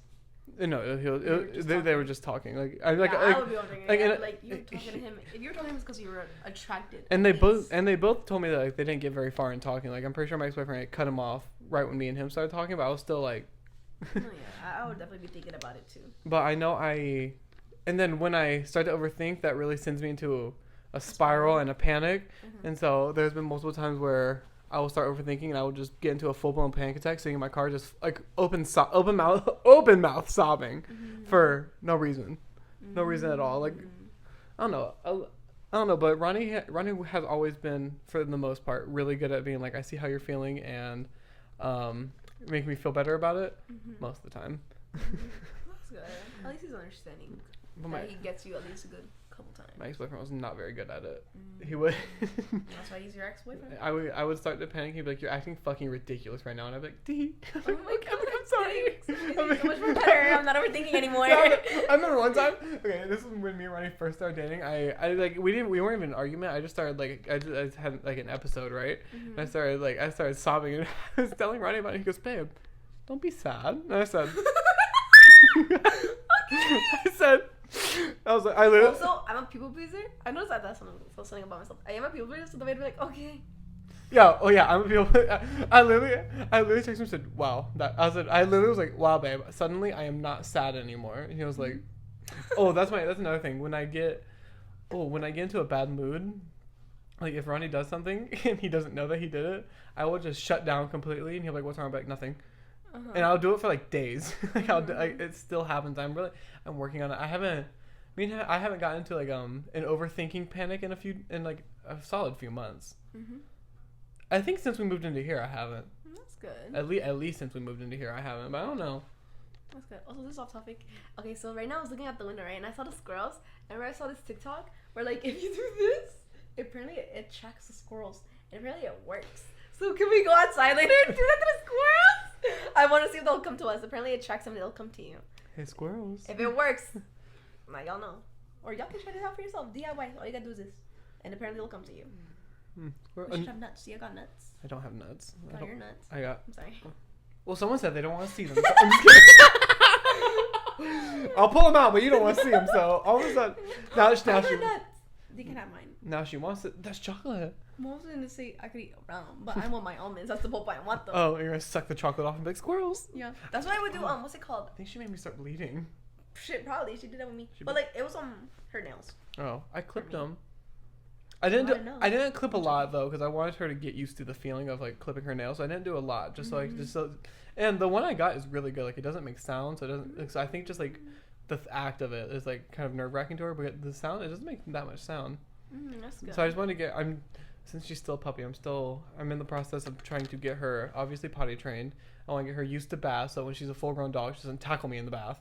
No, they were just talking. Like I I would be overthinking. like, Like you were talking to him. If you were talking to him, it's because you were attracted. And they both told me that like they didn't get very far in talking. Like I'm pretty sure my ex-boyfriend like, cut him off right when me and him started talking, but I was still like. Oh, yeah, I would definitely be thinking about it too. But I know and then when I start to overthink, that really sends me into a spiral and a panic. And so there's been multiple times where I will start overthinking and I will just get into a full-blown panic attack, sitting in my car just like open mouth sobbing for no reason at all. Like I don't know, but Ronnie has always been, for the most part, really good at being like, I see how you're feeling, and make me feel better about it most of the time. That's good. At least he's understanding. But he gets you at least a good couple times. my ex-boyfriend was not very good at it. He would. That's why he's your ex-boyfriend? I would start to panic. He'd be like, "You're acting fucking ridiculous right now," and I'd be like, "D." Oh my god, I'm sorry. so much more better. I'm not overthinking anymore. I remember one time. Okay, this is when me and Ronnie first started dating. I like we weren't even in an argument. I just started like I just had like an episode, right? And I started sobbing, and I was telling Ronnie about it. He goes, "Babe, don't be sad." And I said, I was like, I literally. Also, I'm a people pleaser. I noticed that's something about myself. I am a people pleaser, so the way to be like, okay. Yeah, oh yeah, I'm a people. I literally texted him and said, "Wow." I literally was like, "Wow, babe. Suddenly, I am not sad anymore." And he was like, "Oh, that's another thing. When I get into a bad mood, like if Ronnie does something and he doesn't know that he did it, I will just shut down completely, and he'll be like, 'What's wrong?' I'll be like, 'Nothing.'" And I'll do it for like days. It still happens. I'm working on it. I haven't gotten into like an overthinking panic in a solid few months. I think since we moved into here, I haven't. That's good. At least since we moved into here, I haven't. But I don't know. That's good. Also, this is off topic. Okay, so right now I was looking out the window, right, and I saw the squirrels. And I saw this TikTok where like if you do this, apparently it tracks the squirrels, and apparently it works. So can we go outside later and do that to the squirrels? I want to see if they'll come to us. Apparently it tracks them, they'll come to you. Hey, squirrels. If it works, now y'all know. Or y'all can try this out for yourself. DIY. All you gotta do is this. And apparently they'll come to you. We should have nuts. See, I got nuts. I don't have nuts. Got your nuts. I'm sorry. Well, someone said they don't want to see them. So I'm just kidding. I'll pull them out, but you don't want to see them. So all of a sudden, now she nuts. You can have mine. Now she wants it. That's chocolate. Mom was gonna say I could eat around, but I want my almonds. That's the whole point. I want them. Oh, you're gonna suck the chocolate off and be like, squirrels. Yeah, that's what I would do. What's it called? I think she made me start bleeding. Shit, probably she did that with me. But like it was on her nails. Oh, I clipped them. I didn't clip a lot though because I wanted her to get used to the feeling of like clipping her nails. So I didn't do a lot, and the one I got is really good. Like it doesn't make sound, so it doesn't. So I think just like the act of it is like kind of nerve wracking to her, but the sound it doesn't make that much sound. That's good. So I just wanted to get. Since she's still a puppy, I'm in the process of trying to get her obviously potty trained. I want to get her used to baths, so when she's a full-grown dog, she doesn't tackle me in the bath.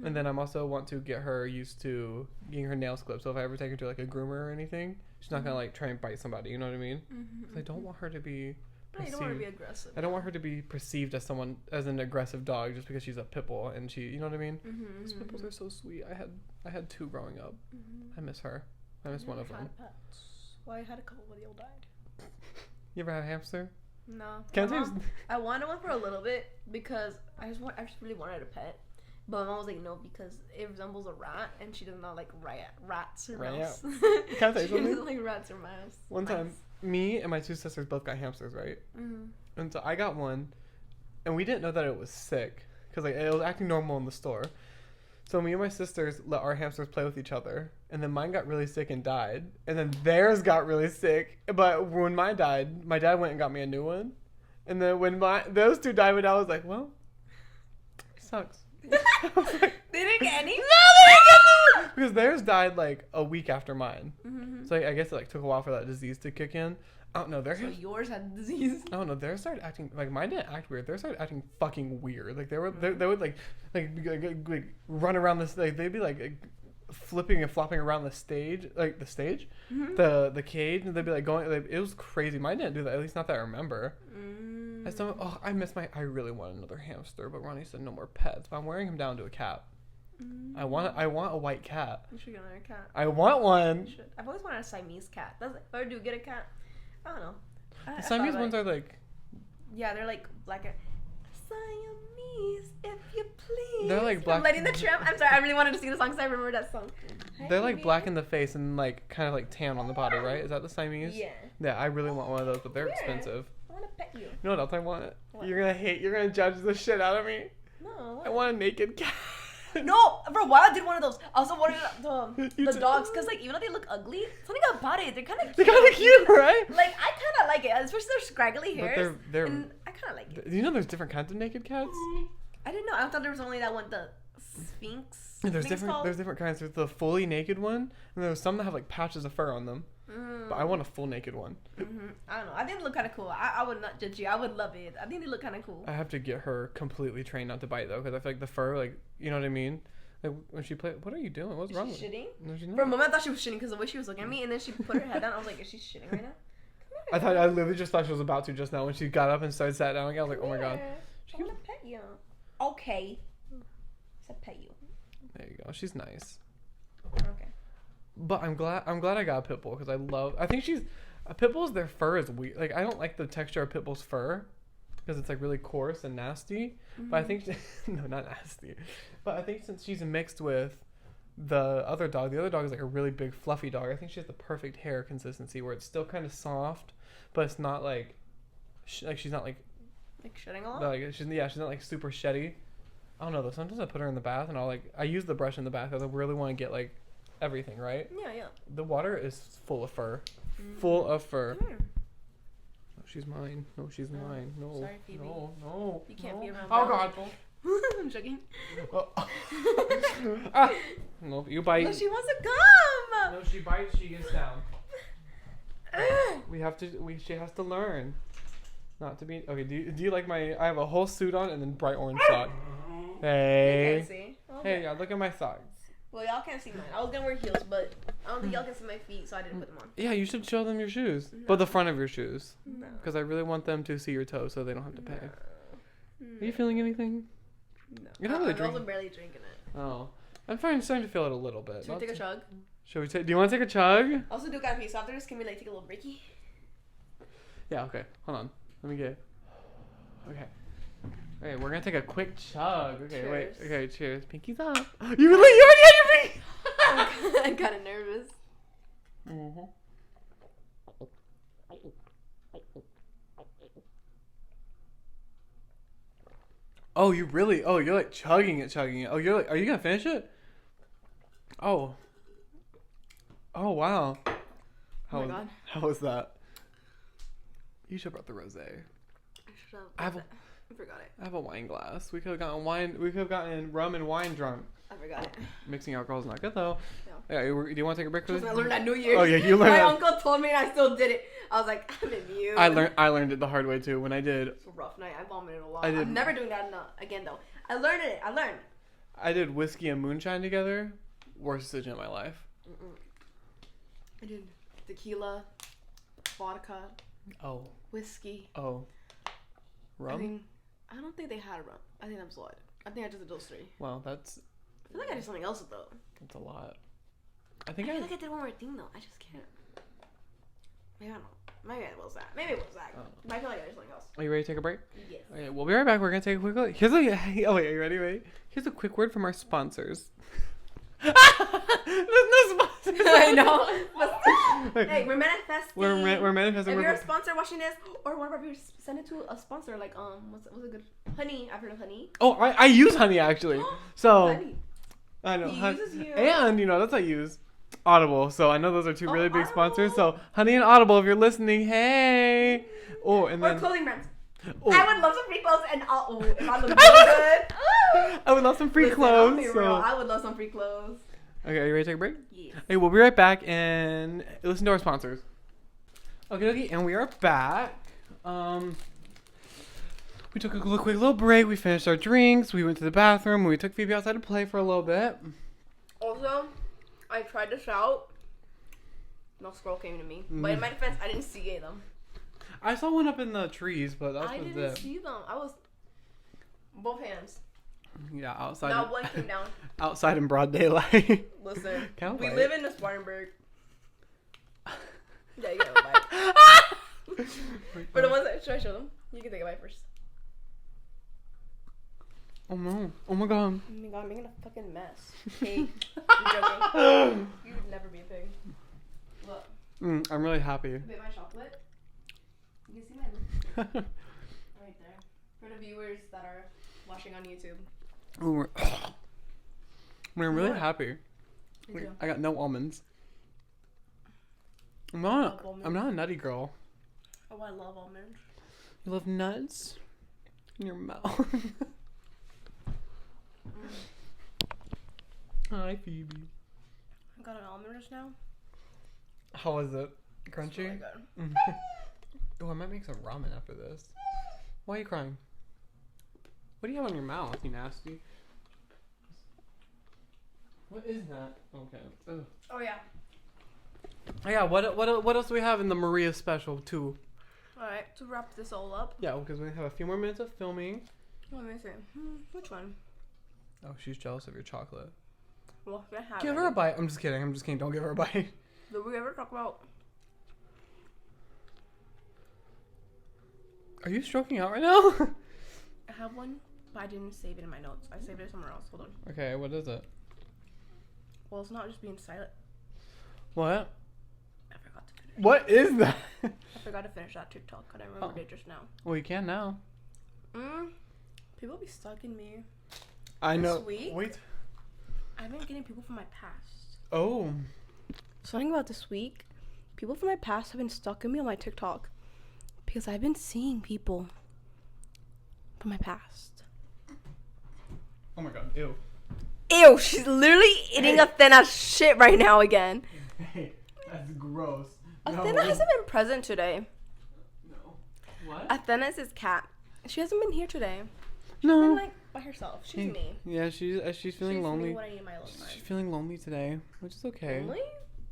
And then I'm also want to get her used to getting her nails clipped. So if I ever take her to like a groomer or anything, she's not gonna like try and bite somebody. You know what I mean? 'Cause I don't want her to be No, you don't want to be aggressive. I don't want her to be perceived as an aggressive dog just because she's a pit bull and she, you know what I mean? These pit bulls are so sweet. I had 2 growing up. I miss her. I miss one of them. Well, I had a couple, but they all died. You ever had a hamster? No. Can't I wanted one for a little bit because I just really wanted a pet. But my mom was like, no, because it resembles a rat, and she does not like rats or mouse. Can I say She something? doesn't like rats or mouse. One time, me and my 2 sisters both got hamsters, right? And so I got one, and we didn't know that it was sick because like it was acting normal in the store. So me and my sisters let our hamsters play with each other, and then mine got really sick and died, and then theirs got really sick. But when mine died, my dad went and got me a new one, and then when those 2 died, I was like, well, sucks. They didn't get any? No, they didn't get because theirs died like a week after mine. So I guess it like took a while for that disease to kick in. I don't know. So yours had disease. I don't know. Theirs started acting like mine didn't act weird. Theirs started acting fucking weird. Like they would like run around this. Like they'd be like flipping and flopping around the stage, like the stage, the cage, and they'd be like going. Like, it was crazy. Mine didn't do that. At least not that I remember. I still. Oh, I miss my. I really want another hamster, but Ronnie said no more pets. But I'm wearing him down to a cat. I want a white cat. You should get another cat. I want one. You should. I've always wanted a Siamese cat. Or do get a cat? I don't know. The Siamese ones are like. Yeah, they're like black. Siamese, if you please. They're like black. I'm letting the tramp. I'm sorry. I really wanted to sing the song because I remember that song. They're like black in the face and like kind of like tan on the body, right? Is that the Siamese? Yeah. Yeah, I really want one of those, but they're expensive. I want to pet you. You know what else I want? What? You're gonna judge the shit out of me. No. I want a naked cat. No, for a while I did one of those. I also wanted the too? dogs because like even though they look ugly, something about it, they're kind of cute. They're kind of cute, right? Like I kind of like it, especially their scraggly hairs. But they're and I kind of like it. you know there's different kinds of naked cats? I didn't know. I thought there was only that one, the Sphinx. There's I think it's different called. there's different kinds. There's the fully naked one, and there's some that have like patches of fur on them. But I want a full naked one. I don't know. I think they look kind of cool. I would not judge you. I would love it. I think they look kind of cool. I have to get her completely trained not to bite though, because I feel like the fur, like, you know what I mean? Like when she played, what are you doing? What's wrong Is with she shitting? No, she's not. For a moment, I thought she was shitting because the way she was looking at me, and then she put her head down. I was like, is she shitting right now? I literally just thought she was about to just now when she got up and sat down again. I was like, oh my god. I want to pet you. Okay. I said pet you. There you go. She's nice. Okay. But I'm glad I got a pit bull because I think a pit bull's their fur is weird. Like I don't like the texture of pit bull's fur because it's like really coarse and nasty. But I think no, not nasty. But I think since she's mixed with the other dog is like a really big fluffy dog. I think she has the perfect hair consistency where it's still kind of soft, but it's not like she's not like shedding a lot. like she's not like super sheddy. I don't know though. Sometimes I put her in the bath and I use the brush in the bath because I really want to get like everything right. Yeah. The water is full of fur. Full of fur. Come here. No, she's mine. No, she's mine. No. Sorry, Phoebe. No. You can't be around. Oh god. I'm joking. No, you bite. No, she wants to come. No, she bites. She gets down. She has to learn. Not to be. Okay. Do you like my? I have a whole suit on and then bright orange sock. Hey. You can't see. Okay. Hey, look at my socks. Well, y'all can't see mine. I was gonna wear heels, but I don't think y'all can see my feet, so I didn't put them on. Yeah, you should show them your shoes, No. but the front of your shoes, No. because I really want them to see your toes, so they don't have to pay. No. Are you feeling anything? No. You're not really I'm also barely drinking it. Oh, I'm starting to feel it a little bit. Should we take a chug? Should we take? Do you want to take a chug? Also do kind of so after this, can we like take a little breaky? Yeah. Okay. Hold on. Let me get. Okay. Okay, we're gonna take a quick chug. Okay, Cheers. wait. Okay, cheers. Pinkies up. You already had your pinky. I'm kind of nervous. Oh, you really? Oh, you're like chugging it. Oh, you're like. Are you gonna finish it? Oh. Oh wow. Oh my god. How was that? You should have brought the rosé. I forgot it. I have a wine glass. We could have gotten wine. We could have gotten rum and wine drunk. I forgot it. Mixing alcohol is not good though. No. Yeah, do you want to take a break? I learned that New Year's. Oh yeah, you learned. My that. uncle told me and I still did it. I was like, I'm immune. I learned it the hard way too when I did. It's a rough night. I vomited a lot. I did. I'm never doing that again though. I learned it. I did whiskey and moonshine together. Worst decision of my life. I did tequila, vodka, Oh. whiskey. Oh. Rum? I don't think they had rum. I think that was a lot. I think I just did those three. Well, that's I feel like I did something else though. a lot. I I think feel like I did one more thing though. I just can't. Maybe I don't know. Maybe it was that. Maybe it was that. But I feel like I did something else. Are you ready to take a break? Yes. Okay, we'll be right back. We're gonna take a quick look. Here's a oh wait, are you ready? Wait. Here's a quick word from our sponsors. There's no sponsors. I know. Hey, we're manifesting. We're manifesting. If you're a sponsor watching this, or one of our viewers, send it to a sponsor. Like what's a good honey? I've heard of honey. Oh, I use honey actually. So Honey. I know. He uses you. And that's I use Audible. So I know those are two really big Audible. sponsors. So Honey and Audible, if you're listening, hey. Oh, and Or then clothing brands. oh, I would love some free clothes and if I look good. I would love some free Listen, clothes. I'll be So real. I would love some free clothes. okay, are you ready to take a break? Yes. Hey, we'll be right back and listen to our sponsors. Okay, and we are back. We took a quick little break. We finished our drinks. We went to the bathroom. We took Phoebe outside to play for a little bit. Also, I tried to shout. No squirrel came to me. But in my defense, I didn't see them. I saw one up in the trees, but that I was didn't it. see them. I was both hands. Yeah, outside. Not one came down. Outside in broad daylight. Listen, Can't we wait. live in the Spartanburg. Yeah, you get a bite. For the ones that should I show them? You can take a bite first. Oh no! Oh my god! Oh my god, I'm making a fucking mess. Pig. I'm joking. You would never be a pig. Look, I'm really happy. bit my chocolate. You can see my lip right there. For the viewers that are watching on YouTube. I'm really What? happy. Me too. I got no almonds. I'm love not. almonds. I'm not a nutty girl. Oh, I love almonds. You love nuts in your mouth. Hi, Phoebe. I got an almond just now. How is it? It's Crunchy? really good. Oh, I might make some ramen after this. Why are you crying? What do you have on your mouth, you nasty? What is that? Okay. Ugh. Oh yeah. Oh, yeah, what else do we have in the Maria special, too? Alright, to wrap this all up. Yeah, because we have a few more minutes of filming. Let me see. Which one? Oh, she's jealous of your chocolate. Well, I have Give it. her a bite. I'm just kidding. Don't give her a bite. Did we ever talk about? Are you stroking out right now? I have one, but I didn't save it in my notes. I saved it somewhere else. Hold on. Okay, what is it? Well, it's not just being silent. What? I forgot to finish. What is that? I forgot to finish that TikTok, and I remembered it just now. Well, you can now. People be stalking me. I know. This week? Wait. I've been getting people from my past. Oh. Something about this week. People from my past have been stalking me on my TikTok because I've been seeing people from my past. Oh my god. Ew. Ew, she's literally eating Athena's shit right now again. Hey, that's gross. Athena hasn't been present today. No. What? Athena is his cat. She hasn't been here today. No. She's been like by herself. She's me. Yeah, she's feeling lonely. Me when I need my alone time. She's feeling lonely today, which is okay. Lonely?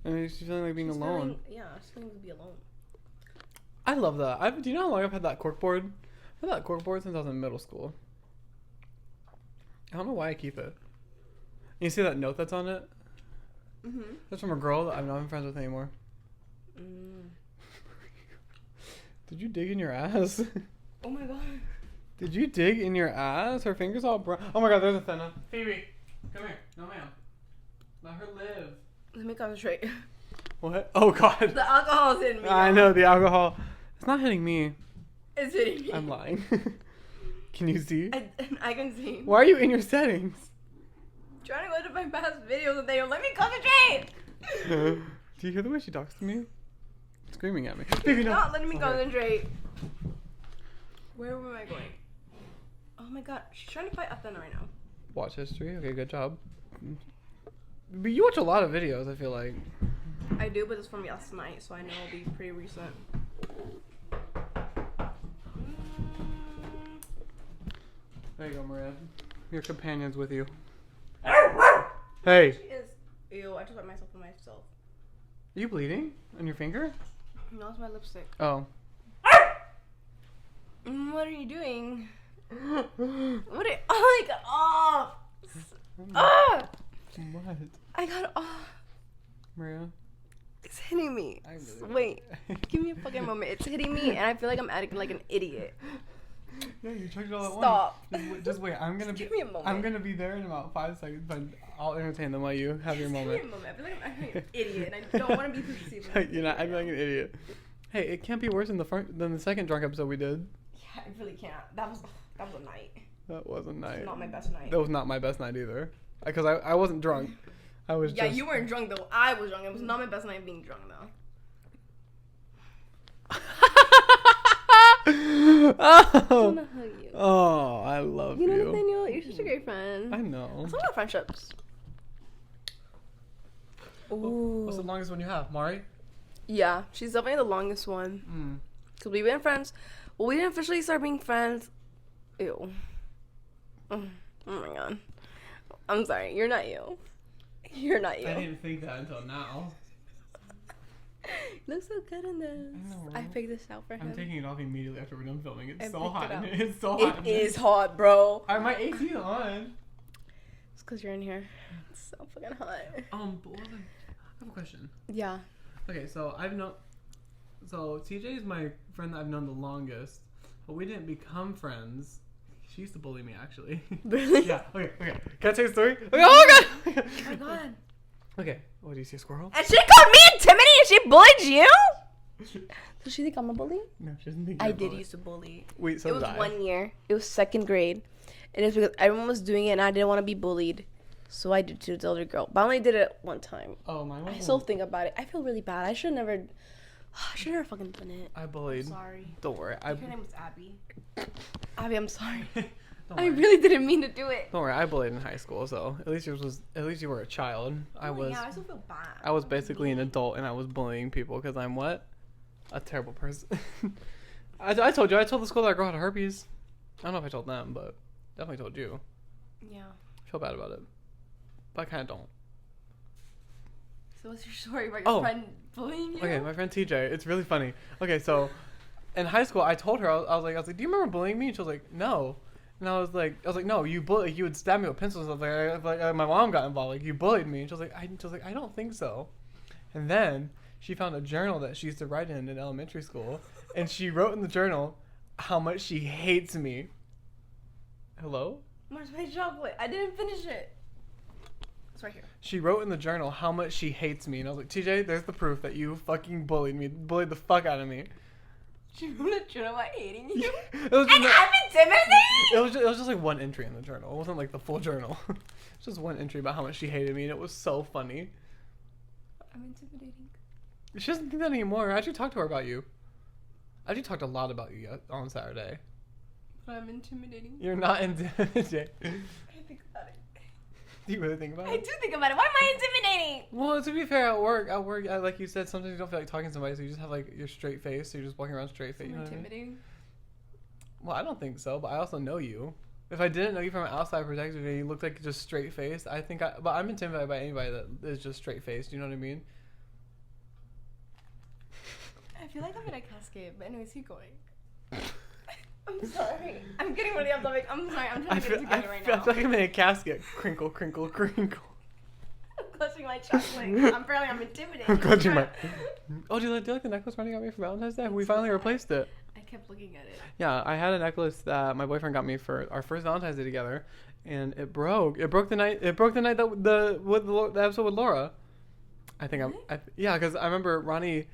I mean, she's feeling like being She's alone. she's feeling to be alone. I love that. Do you know how long I've had that corkboard? I've had that corkboard since I was in middle school. I don't know why I keep it. You see that note that's on it? That's from a girl that I'm not even friends with anymore. Did you dig in your ass? Oh my god. Did you dig in your ass? Her fingers all brown. Oh my god, there's Athena. Phoebe, come here. No, ma'am. Let her live. Let me concentrate. What? Oh god. The alcohol's in me. I know, the alcohol. It's not hitting me. It's hitting me. I'm lying. Can you see? I can see. Why are you in your settings? Trying to go to my past videos and they don't let me concentrate. Do you hear the way she talks to me? Screaming at me. Phoebe, no. Not letting me Okay. concentrate. Where am I going? Oh my god, she's trying to fight Athena right now. Watch history. Okay, good job. But you watch a lot of videos, I feel like. I do, but it's from last night, so I know it'll be pretty recent. There you go, Maria. Your companion's with you. Hey. She is. Ew, I just wet myself with myself. Are you bleeding on your finger? No, it's my lipstick. Oh. What are you doing? What are, oh, I got off. Ah! What? I got off. Maria? It's hitting me. I really Wait, give me a fucking moment. It's hitting me, and I feel like I'm acting like an idiot. No, you checked it all at Stop. once. Just wait. I'm gonna Give be. me a moment. I'm gonna be there in about 5 seconds, but I'll entertain them while you have your Just moment. Give me a moment. I feel like I'm acting like an idiot, and I don't want to be perceived. as an You're not idiot. acting like an idiot. Hey, it can't be worse than the second drunk episode we did. Yeah, I really can't. That was a night. That wasn't night. Not my best night. That was not my best night either. Because I wasn't drunk. I was Yeah, just. you weren't drunk though. I was drunk. It was not my best night being drunk though. I Oh. wanna hug you. Oh, I love You you. know, Nathaniel, you're such a great friend. I know. Let's talk about friendships. Ooh. What's the longest one you have, Mari? Yeah, she's definitely the longest one. Cause we've been friends. Well, we didn't officially start being friends. Ew. Oh my god. I'm sorry. You're not you. You're not you. I didn't think that until now. Looks so good in this. I know, I right? picked this out for him. I'm taking it off immediately after we're done filming. It's I so picked hot. it up. It's so hot. It is hot, bro. My AC's on. It's cause you're in here. It's so fucking hot. But what was I have a question. Yeah. Okay, so So TJ is my friend that I've known the longest, but we didn't become friends. She used to bully me, actually. Really? Yeah. Okay. Can I tell you a story? Okay, oh my god. Oh my god. Okay. What do you see, a squirrel? And she called me intimidating and she bullied you? Does she think I'm a bully? No, she doesn't think. I you're a did bully. used to bully. Wait, so It was did I. 1 year. It was 2nd grade. And it's because everyone was doing it and I didn't want to be bullied. So I did to the other girl. But I only did it one time. Oh, my. I still think about it. I feel really bad. I should never fucking done it. I bullied. Sorry. Don't worry. Her name was Abby. Abby, I'm sorry. Don't I worry. really didn't mean to do it. Don't worry. I bullied in high school, so at least you were a child. I was. Yeah, I still feel bad. I was basically an adult, and I was bullying people because I'm what? A terrible person. I told you. I told the school that our girl had herpes. I don't know if I told them, but definitely told you. Yeah. I feel bad about it, but I kind of don't. So what's your story about your Oh. friend bullying you? Okay, my friend TJ. It's really funny. Okay, so in high school, I told her I was like, do you remember bullying me? And she was like, no. And I was like, no, you would stab me with pencils. I was like, my mom got involved. Like, you bullied me. And she was like, I don't think so. And then she found a journal that she used to write in elementary school, and she wrote in the journal how much she hates me. Hello? Where's my chocolate? I didn't finish it. It's right here. She wrote in the journal how much she hates me, and I was like, TJ, there's the proof that you fucking bullied the fuck out of me. She wrote a journal about hating you. It was And just, I'm intimidating? it was just like one entry in the journal. It wasn't like the full journal. It's just one entry about how much she hated me, and it was so funny. I'm intimidating. She doesn't think that anymore. I actually talked to her about you. I actually talked a lot about you on Saturday. But I'm intimidating. You're not intimidating. I think about it. Do you really think about I it? do think about it. Why am I intimidating? Well, to be fair, at work, like you said, sometimes you don't feel like talking to somebody, so you just have like your straight face, so you're just walking around straight face. I'm You know what I mean? intimidating. Well, I don't think so, but I also know you. If I didn't know you from an outside perspective and you looked like just straight faced, but I'm intimidated by anybody that is just straight faced. You know what I mean? I feel like I'm in a casket, but anyways, keep going. I'm sorry. I'm getting really off topic. I'm sorry. I'm trying to get it together right I now. feel like I'm in a casket. Crinkle, crinkle, crinkle. I'm clutching my chocolate. I'm intimidating. I'm clutching my. Oh, do you like the necklace Ronnie got me for Valentine's Day? We finally replaced it. I kept looking at it. Yeah, I had a necklace that my boyfriend got me for our first Valentine's Day together, and it broke. It broke the night that the episode with Laura. I think yeah, because I remember Ronnie,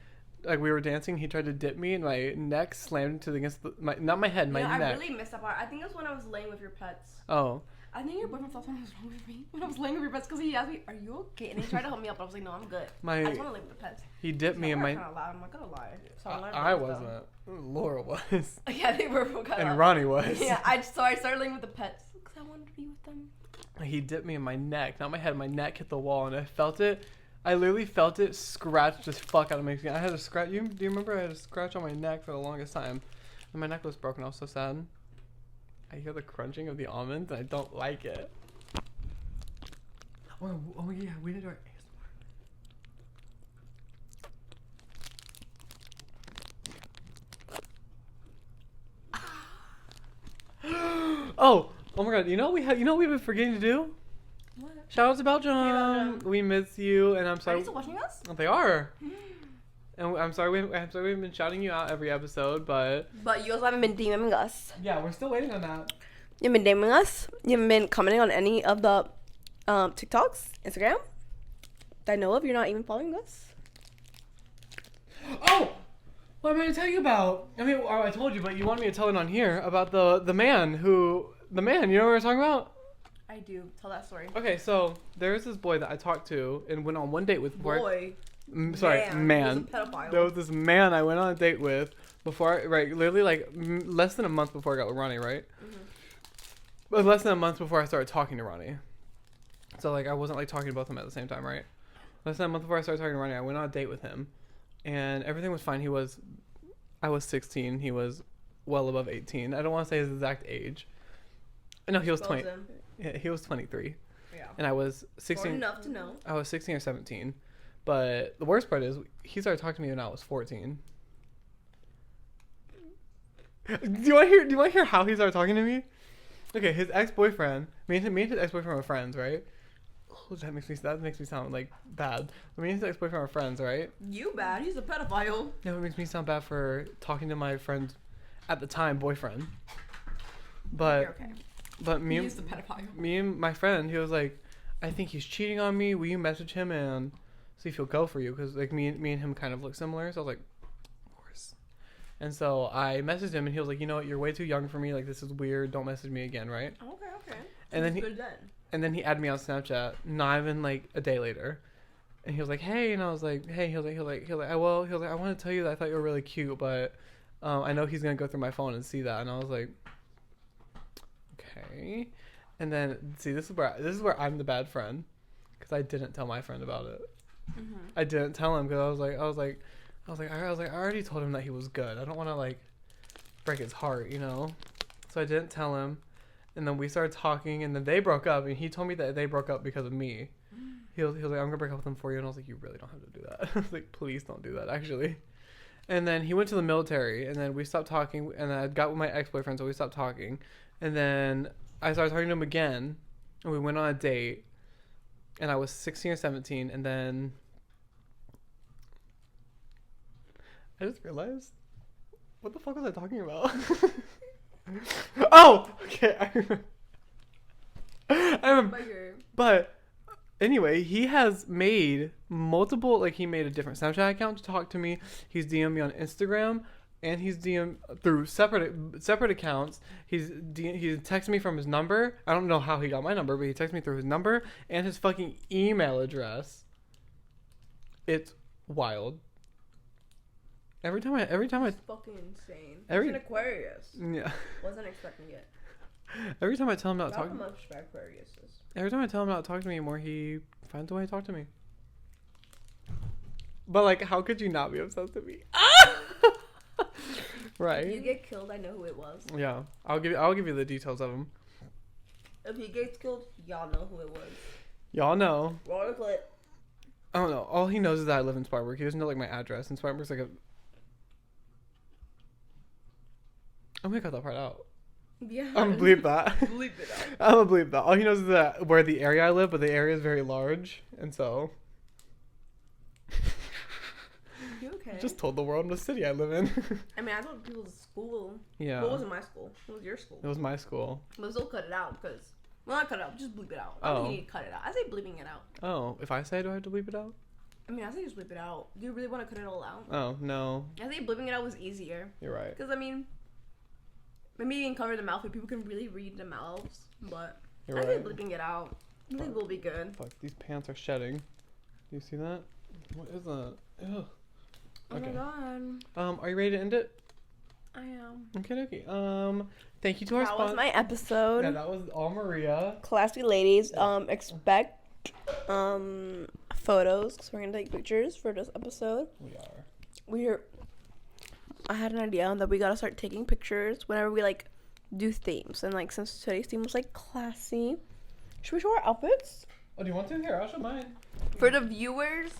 like we were dancing, he tried to dip me, and my neck slammed against not my head, my neck. I really missed that part. I think it was when I was laying with your pets. Oh. I think your boyfriend thought something was wrong with me when I was laying with your pets because he asked me, "Are you okay?" And he tried to help me up, but I was like, "No, I'm good. I just want to lay with the pets." He dipped me in my. Kind of loud. I'm not gonna lie. So I wasn't. Laura was. Yeah, they were both kind of. And Ronnie was. Yeah, I started laying with the pets because I wanted to be with them. He dipped me in my neck, not my head. My neck hit the wall, and I felt it. I literally felt it scratch the fuck out of my skin. I had a scratch. Do you remember I had a scratch on my neck for the longest time, and my neck was broken. I was so sad. I hear the crunching of the almonds, and I don't like it. Oh yeah, we did our ASMR. Oh my god! You know we have. You know what we've been forgetting to do. What? Shout out to Belgium. Hey, Belgium. We miss you, and I'm Are sorry. you still watching us? They are. And I'm sorry. We've been shouting you out every episode, but But you also haven't been DMing us. yeah, we're still waiting on that. You haven't been DMing us. You haven't been commenting on any of the TikToks, Instagram. That I know of. You're not even following us. Oh, what am I gonna tell you about? I mean, I told you, but you wanted me to tell it on here about the man. You know what we're talking about? I do. Tell that story. Okay, so there's this boy that I talked to and went on one date with before. Boy. Man. He was a pedophile. There was this man I went on a date with before, right? Literally like less than a month before I got with Ronnie, right? Mm-hmm. But less than a month before I started talking to Ronnie. So like I wasn't like talking to both of them at the same time, right? Less than a month before I started talking to Ronnie, I went on a date with him, and everything was fine. I was 16. He was well above 18. I don't want to say his exact age. No, he was 20. Yeah, he was 23. Yeah. And I was 16. Old enough to know. I was 16 or 17. But the worst part is he started talking to me when I was 14. Do you want to hear how he started talking to me? Okay, his ex-boyfriend, me and his ex-boyfriend were friends, right? Oh, that makes me sound like bad. Me and his ex-boyfriend were friends, right? You bad. He's a pedophile. Yeah, it makes me sound bad for talking to my friend at the time boyfriend. But You're okay. but He's the pedophile. me and my friend, he was like, I think he's cheating on me. Will you message him and see if he'll go for you? Because like me and him kind of look similar. So I was like, of course. And so I messaged him and he was like, you know what, you're way too young for me. Like this is weird. Don't message me again, right? Okay. And then Good then. he added me on Snapchat. Not even like a day later. And he was like, hey, and I was like, hey. He was like, I want to tell you that I thought you were really cute, but I know he's gonna go through my phone and see that. And I was like, okay. And then see, this is where I'm the bad friend, because I didn't tell my friend about it. Mm-hmm. I didn't tell him because I was like, I already told him that he was good. I don't want to like break his heart, you know. So I didn't tell him, and then we started talking, and then they broke up, and he told me that they broke up because of me. He was like, I'm gonna break up with him for you, and I was like, you really don't have to do that. I was like, please don't do that, actually. And then he went to the military, and then we stopped talking, and I got with my ex-boyfriend, so we stopped talking, and then I started talking to him again, and we went on a date, and I was 16 or 17, and then I just realized, what the fuck was I talking about? Oh, okay, I remember. But anyway, he has made multiple, like he made a different Snapchat account to talk to me. He's DM'd me on Instagram, and he's DM'd through separate accounts. He texted me from his number. I don't know how he got my number, but he texted me through his number and his fucking email address. It's wild. Every time I It's fucking insane. He's an Aquarius. Yeah. Wasn't expecting it. Every time I tell him not to talk. How much Aquarius is. Every time I tell him not to talk to me anymore, he finds a way to talk to me. But like, how could you not be obsessed with me? Right. If you get killed, I know who it was. Yeah, I'll give you the details of him. If he gets killed, y'all know who it was. Y'all know. Roll the clip. I don't know. All he knows is that I live in Spartanburg. He doesn't know like my address, and Spartanburg's like a. I'm gonna cut that part out. Yeah. I'm gonna bleep that. Bleep it out. I'm gonna bleep that. All he knows is that where the area I live, but the area is very large, and so. You okay? Just told the world the city I live in. I mean, I told people to school. Yeah. What wasn't my school? It was your school. It was my school. But still cut it out because. Well, not cut it out. Just bleep it out. I don't think you need to cut it out. I say bleeping it out. Oh, if I say, do I have to bleep it out? I mean, I say just bleep it out. Do you really want to cut it all out? Oh, no. I think bleeping it out was easier. You're right. Because, I mean, maybe you can cover the mouth, but people can really read the mouths. But You're I right. think bleeping it out. I think we'll be good. Fuck, these pants are shedding. Do you see that? What is that? Ugh. Oh Okay. my god. Are you ready to end it? I am. Okay. Thank you to our That was sponsor. my episode. Yeah, that was all Maria. Classy ladies, expect photos because we're gonna take pictures for this episode. We are. I had an idea that we gotta start taking pictures whenever we like do themes, and like since today's theme was like classy, should we show our outfits Oh, do you want to? Here, I'll show mine. for the viewers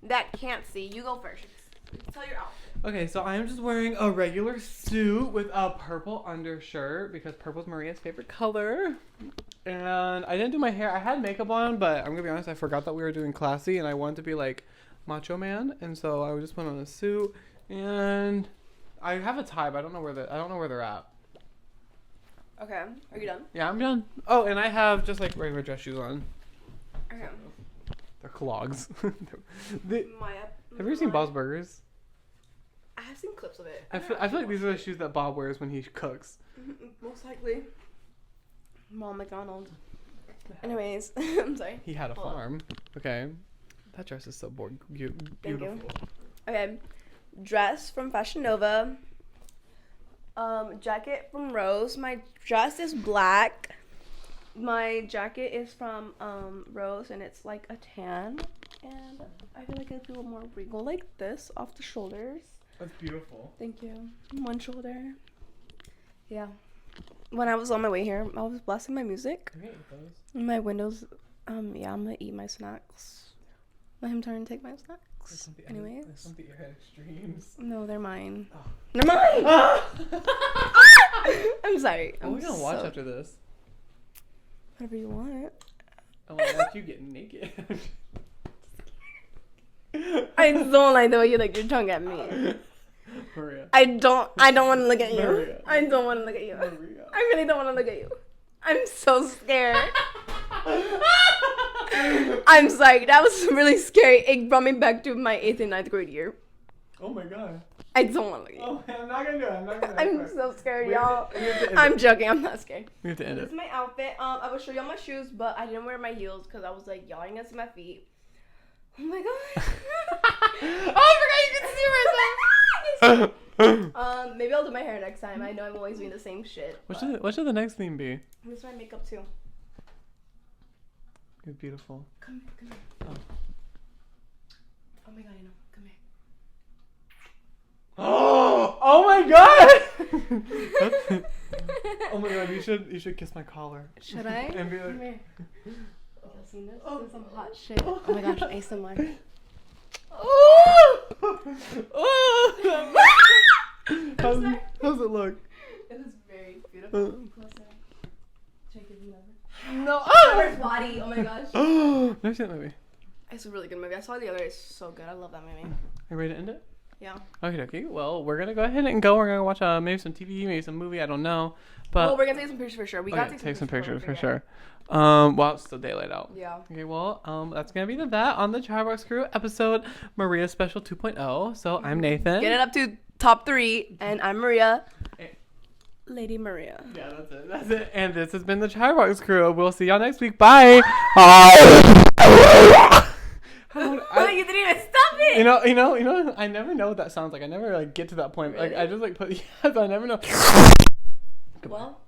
that can't see? You go first. Tell your outfit. Okay, so I am just wearing a regular suit with a purple undershirt because purple's Maria's favorite color. And I didn't do my hair. I had makeup on, but I'm gonna be honest, I forgot that we were doing classy and I wanted to be like macho man, and so I just put on a suit and I have a tie, but I don't know where they're at. Okay, are you done? Yeah, I'm done. Oh, and I have just like regular dress shoes on. Okay. They're clogs. Have you ever seen Bob's Burgers? I have seen clips of it. I feel like these are the shoes that Bob wears when he cooks. Most likely. Mom McDonald. Anyways, I'm sorry. He had a Hold on. farm. Okay. That dress is so beautiful. Thank you. Okay. Dress from Fashion Nova. Jacket from Rose. My dress is black. My jacket is from Rose, and it's like a tan. And I feel like it's a little more regal like this off the shoulders. That's beautiful. Thank you. One shoulder. Yeah. When I was on my way here, I was blasting my music. My windows. Yeah, I'm gonna eat my snacks. Let him turn and take my snacks. Anyways. Some of the airhead extremes. No, they're mine. Oh. They're mine! I'm sorry. What are we gonna watch after this? Whatever you want. I want to watch you get naked. I don't like the way you lick your tongue at me. Maria. I don't want to look at you. Maria. I don't want to look at you. Maria. I really don't want to look at you. I'm so scared. I'm sorry. That was really scary. It brought me back to my 8th and 9th grade year. Oh my god. I don't want to look at you. Oh, I'm not gonna do it. I'm so scared, We have y'all. to- we have to end I'm it. joking. I'm not scared. We have to end This it. is my outfit. I will show y'all my shoes, but I didn't wear my heels because I was like, y'all ain't gonna see my feet. Oh my god. Oh, I forgot you could see myself. Maybe I'll do my hair next time. I know I'm always doing the same shit. What should the next theme be? This is my makeup too. You're beautiful. Come here. Oh. Oh my god, I know. Come here. Oh my god! Oh my god, you should kiss my collar. Should I? And be like, Come here. Y'all seen this? This is some hot shit. Oh my gosh, ASMR. How's it look? It is very beautiful. Closer. Check it out. No. Trevor's body. Oh my gosh. Never seen that movie. It's a really good movie. I saw it the other day. It's so good. I love that movie. Are you ready to end it? Yeah. Okay. Well, we're gonna go ahead and go. We're gonna watch maybe some TV, maybe some movie. I don't know. But Well, we're gonna take some pictures for sure. We gotta take some pictures for when we sure. Well, it's still daylight out. Yeah. Okay, well, that's gonna be that on the Chatterbox Crew episode, Maria Special 2.0. So I'm Nathan. Get it up to top 3, and I'm Maria. Eh. Lady Maria. Yeah, that's it. And this has been the Chatterbox Crew. We'll see y'all next week. Bye. Oh, you didn't even stop it. You know. I never know what that sounds like. I never like get to that point. Like Really? I just like put. Yeah, but I never know. Well.